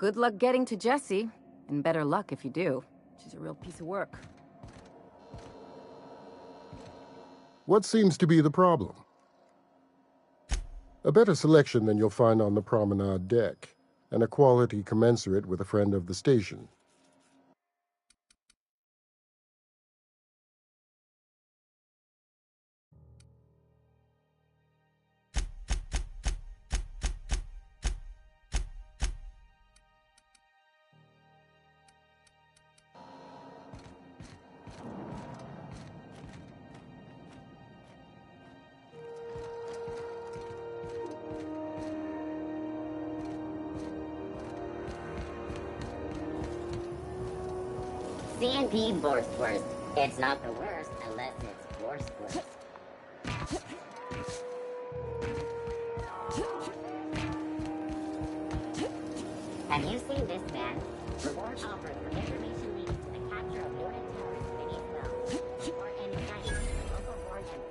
good luck getting to Jessie. And better luck if you do. She's a real piece of work. What seems to be the problem? A better selection than you'll find on the promenade deck, and a quality commensurate with a friend of the station. C&P Borstwurst. It's not the worst unless it's Borstwurst. Have you seen this man? Reward offered for information leading to the capture of noted terrorist Vinny's Wells. Or any sightings to the local board and...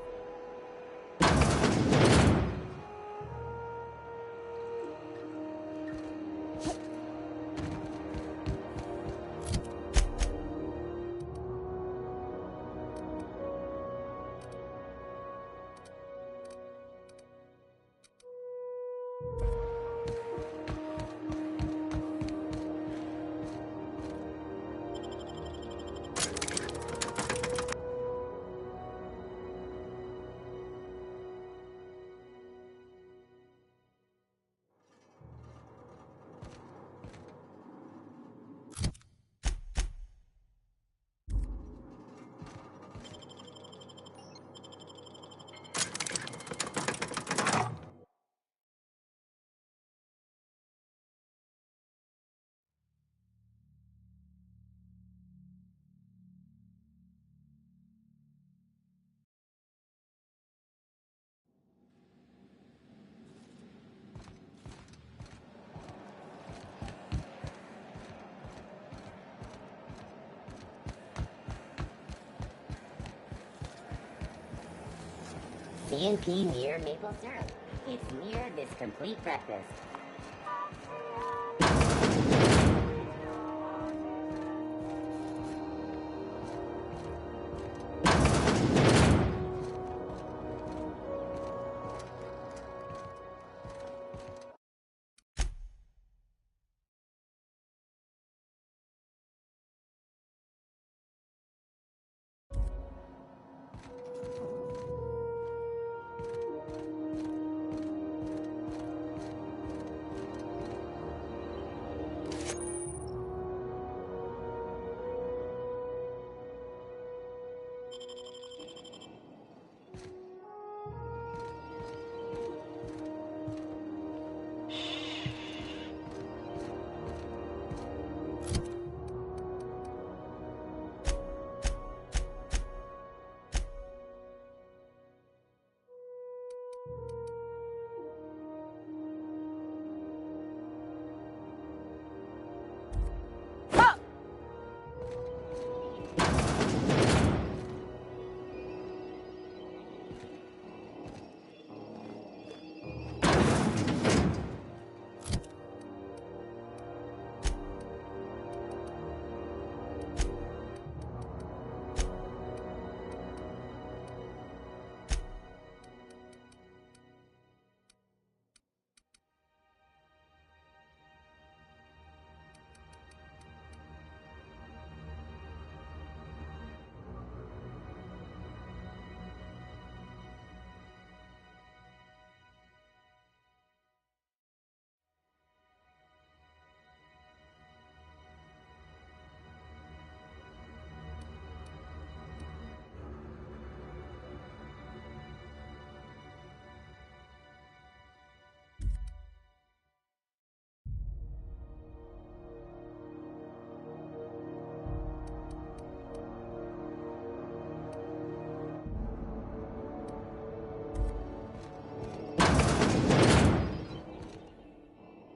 C&P near maple syrup. It's near this complete breakfast.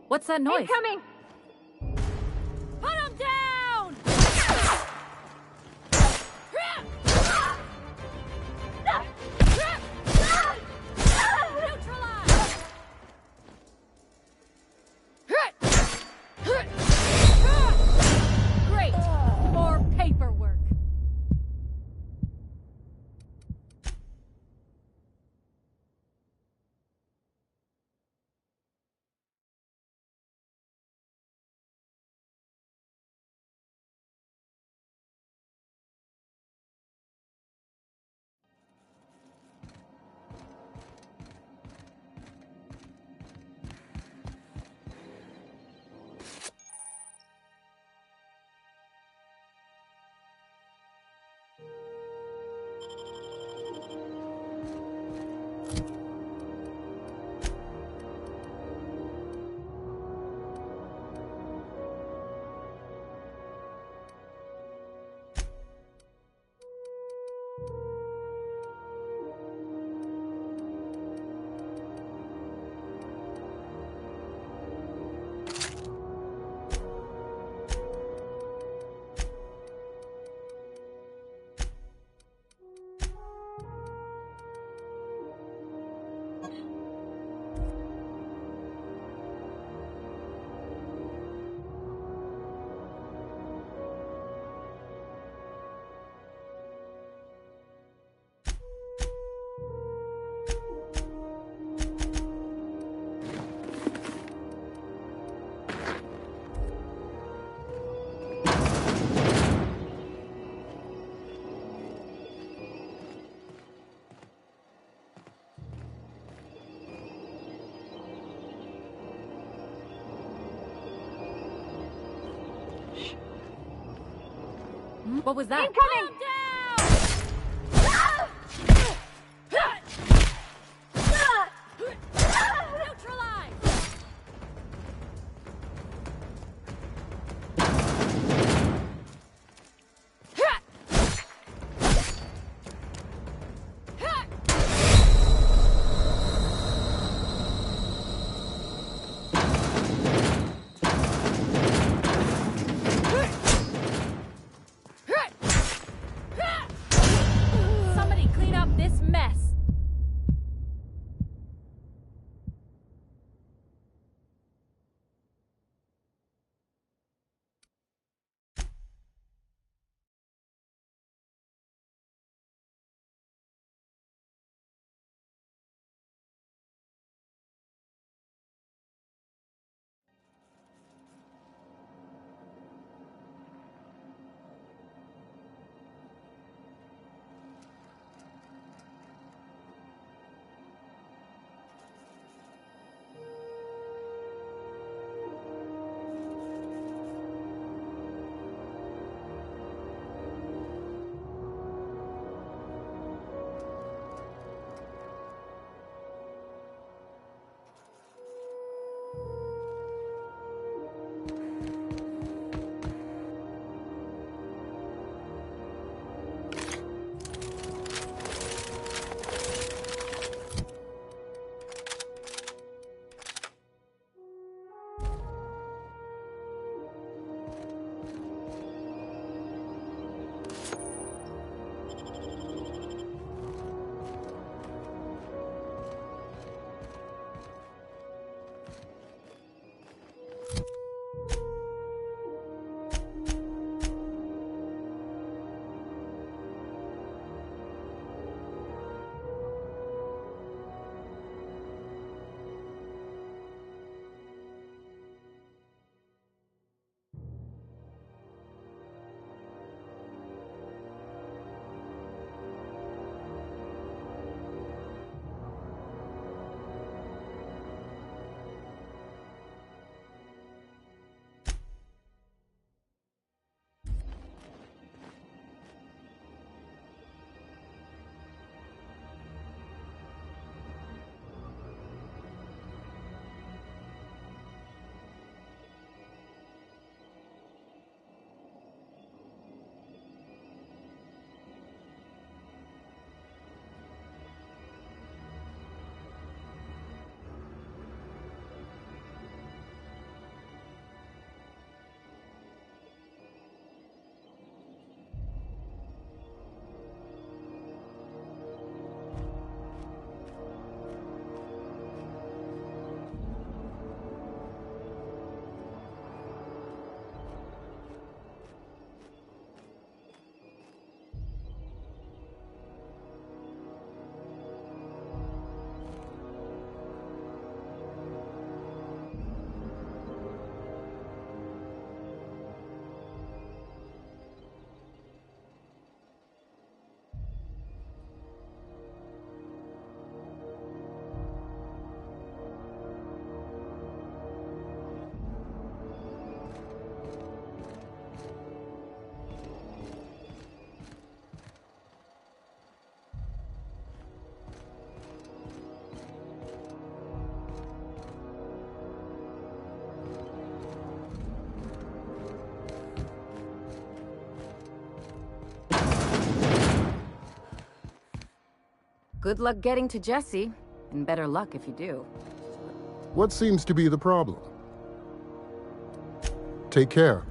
What's that noise? Incoming! Put him down! Neutralize! What was that? Incoming! Somebody clean up this mess. Good luck getting to Jesse, and better luck if you do. What seems to be the problem? Take care.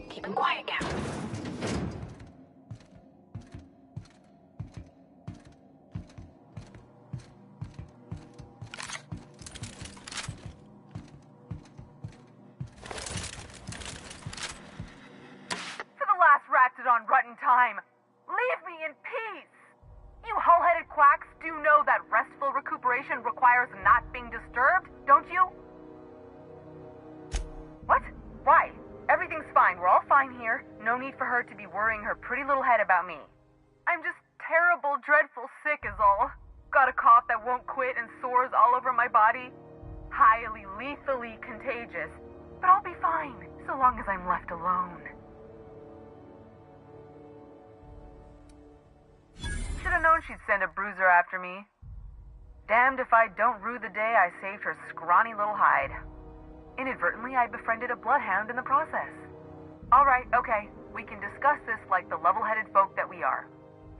Keep him quiet, Cap. On rotten time. Leave me in peace! You hull-headed quacks do know that restful recuperation requires not being disturbed, don't you? What? Why? Everything's fine. We're all fine here. No need for her to be worrying her pretty little head about me. I'm just terrible, dreadful sick is all. Got a cough that won't quit and sores all over my body. Highly, lethally contagious. But I'll be fine, so long as I'm left alone. Should have known she'd send a bruiser after me. Damned if I don't rue the day I saved her scrawny little hide. Inadvertently, I befriended a bloodhound in the process. Alright, okay, we can discuss this like the level-headed folk that we are.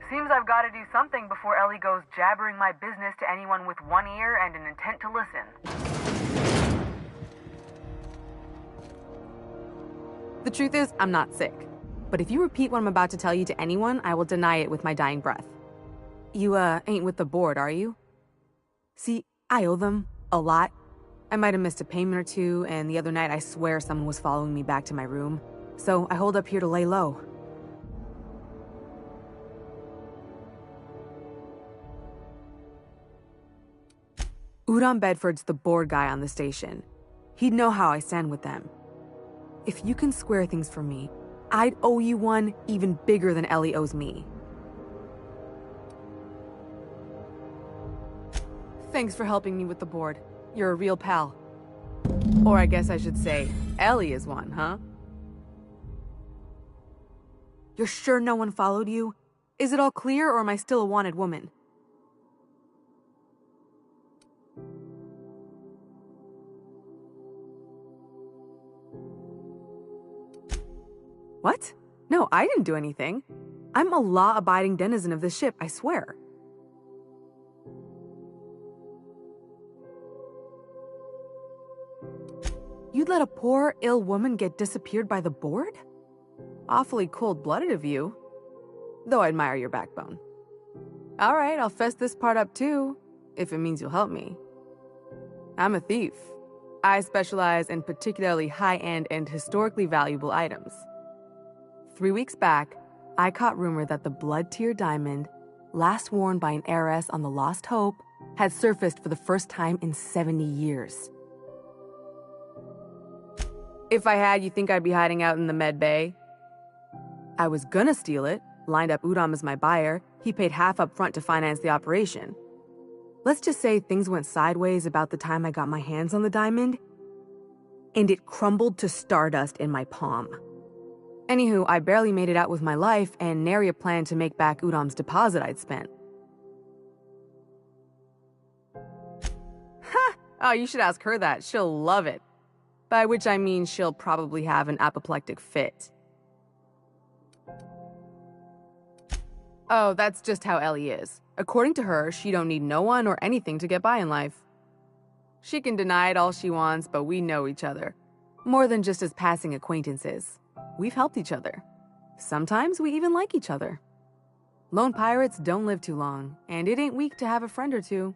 Seems I've got to do something before Ellie goes jabbering my business to anyone with one ear and an intent to listen. The truth is, I'm not sick. But if you repeat what I'm about to tell you to anyone, I will deny it with my dying breath. You, ain't with the board, are you? See, I owe them a lot. I might have missed a payment or two, and the other night I swear someone was following me back to my room. So I hold up here to lay low. Udom Bedford's the board guy on the station. He'd know how I stand with them. If you can square things for me, I'd owe you one even bigger than Ellie owes me. Thanks for helping me with the board. You're a real pal. Or I guess I should say, Ellie is one, huh? You're sure no one followed you? Is it all clear, or am I still a wanted woman? What? No, I didn't do anything. I'm a law-abiding denizen of this ship, I swear. You'd let a poor, ill woman get disappeared by the board? Awfully cold-blooded of you. Though I admire your backbone. Alright, I'll fess this part up too, if it means you'll help me. I'm a thief. I specialize in particularly high-end and historically valuable items. 3 weeks back, I caught rumor that the Blood Tier diamond, last worn by an heiress on the Lost Hope, had surfaced for the first time in 70 years. If I had, you think I'd be hiding out in the Med Bay? I was gonna steal it, lined up Udom as my buyer. He paid half up front to finance the operation. Let's just say things went sideways about the time I got my hands on the diamond, and it crumbled to stardust in my palm. Anywho, I barely made it out with my life, and nary a plan to make back Udom's deposit I'd spent. Ha! Oh, you should ask her that. She'll love it. By which I mean she'll probably have an apoplectic fit. Oh, that's just how Ellie is. According to her, she don't need no one or anything to get by in life. She can deny it all she wants, but we know each other. More than just as passing acquaintances. We've helped each other. Sometimes we even like each other. Lone pirates don't live too long, and it ain't weak to have a friend or two.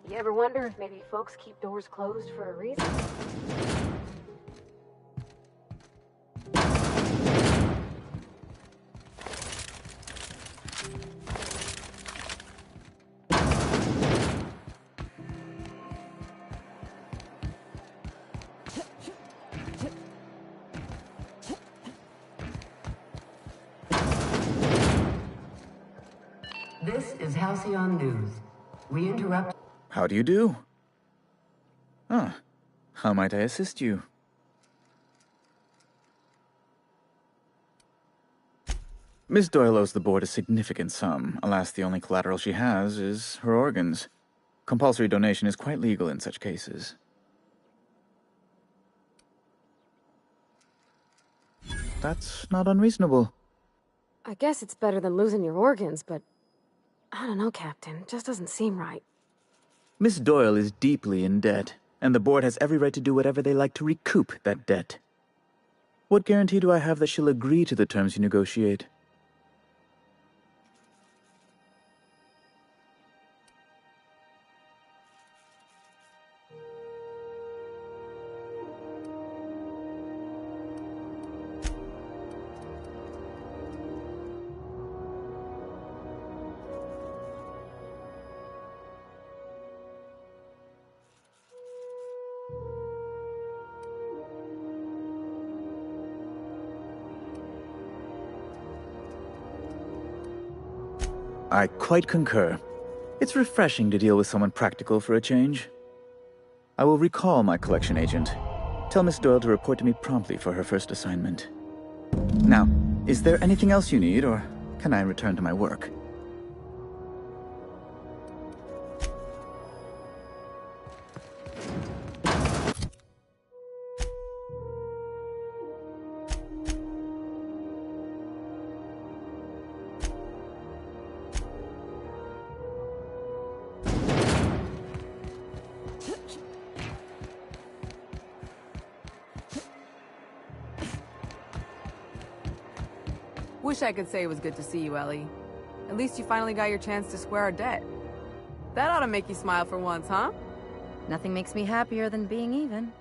You ever wonder if maybe folks keep doors closed for a reason? This is Halcyon News. We interrupt. How do you do? Ah, how might I assist you? Miss Doyle owes the board a significant sum. Alas, the only collateral she has is her organs. Compulsory donation is quite legal in such cases. That's not unreasonable. I guess it's better than losing your organs, but I don't know, Captain. It just doesn't seem right. Miss Doyle is deeply in debt, and the board has every right to do whatever they like to recoup that debt. What guarantee do I have that she'll agree to the terms you negotiate? I quite concur. It's refreshing to deal with someone practical for a change. I will recall my collection agent. Tell Miss Doyle to report to me promptly for her first assignment. Now, is there anything else you need, or can I return to my work? Wish I could say it was good to see you, Ellie. At least you finally got your chance to square our debt. That ought to make you smile for once, huh? Nothing makes me happier than being even.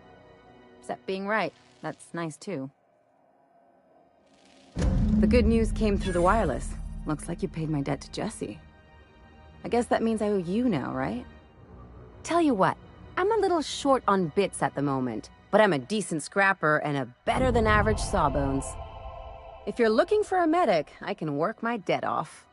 Except being right. That's nice, too. The good news came through the wireless. Looks like you paid my debt to Jesse. I guess that means I owe you now, right? Tell you what, I'm a little short on bits at the moment, but I'm a decent scrapper and a better-than-average sawbones. If you're looking for a medic, I can work my debt off.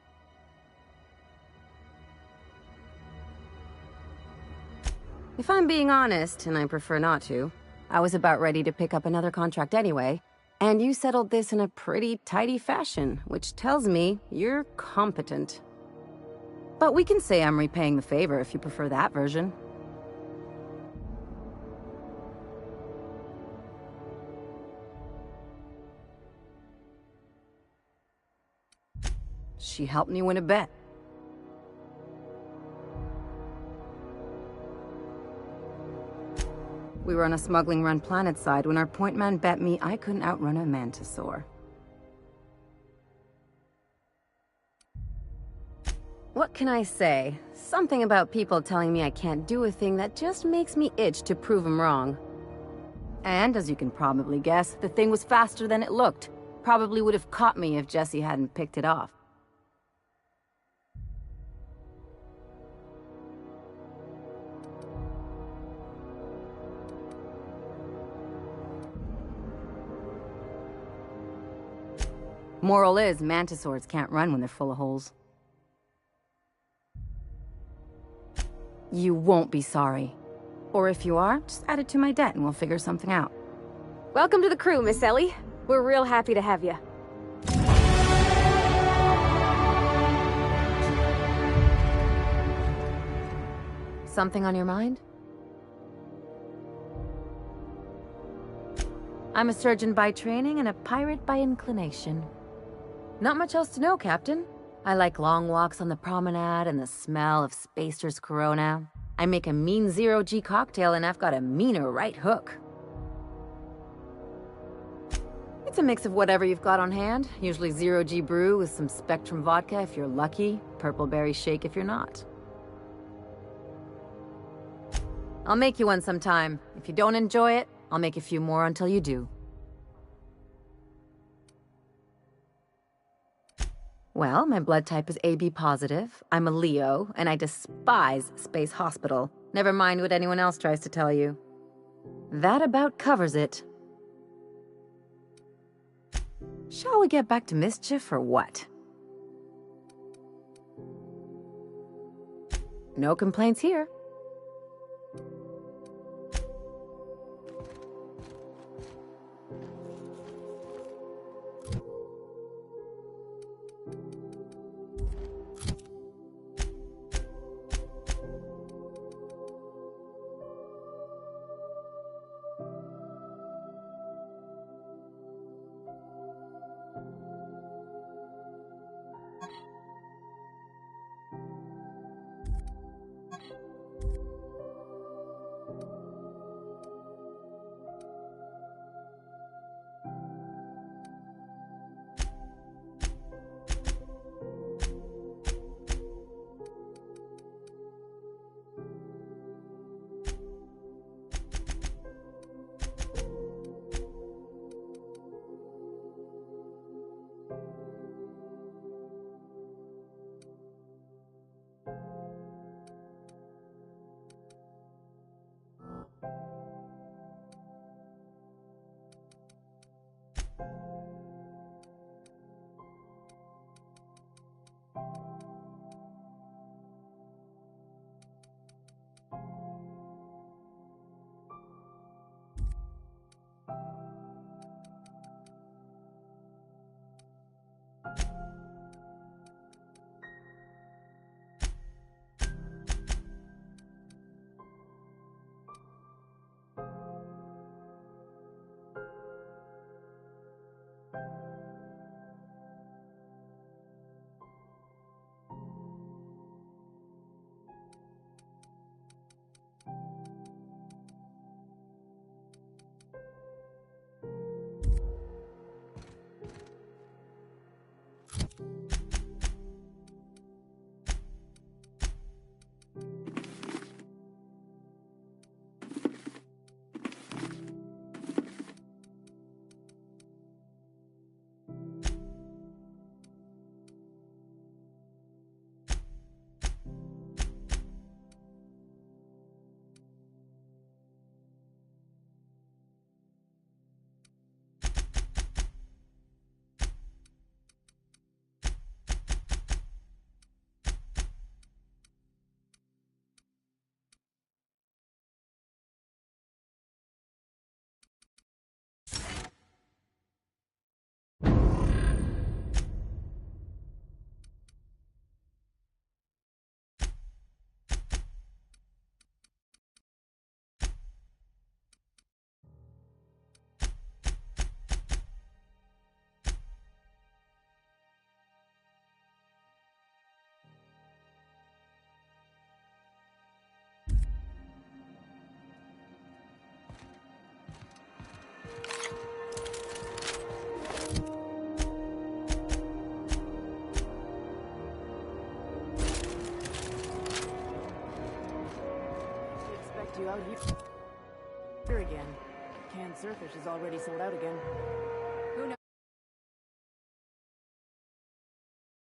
If I'm being honest, and I prefer not to, I was about ready to pick up another contract anyway, and you settled this in a pretty tidy fashion, which tells me you're competent. But we can say I'm repaying the favor if you prefer that version. She helped me win a bet. We were on a smuggling run planetside when our point man bet me I couldn't outrun a mantisaur. What can I say? Something about people telling me I can't do a thing that just makes me itch to prove them wrong. And, as you can probably guess, the thing was faster than it looked. Probably would have caught me if Jesse hadn't picked it off. Moral is, mantisaurs can't run when they're full of holes. You won't be sorry. Or if you are, just add it to my debt and we'll figure something out. Welcome to the crew, Miss Ellie. We're real happy to have you. Something on your mind? I'm a surgeon by training and a pirate by inclination. Not much else to know, Captain. I like long walks on the promenade and the smell of Spacer's Corona. I make a mean zero-G cocktail and I've got a meaner right hook. It's a mix of whatever you've got on hand. Usually zero-G brew with some Spectrum vodka if you're lucky, purple berry shake if you're not. I'll make you one sometime. If you don't enjoy it, I'll make a few more until you do. Well, my blood type is AB positive. I'm a Leo, and I despise Space Hospital. Never mind what anyone else tries to tell you. That about covers it. Shall we get back to mischief or what? No complaints here. You out here again. Canned surfish is already sold out again.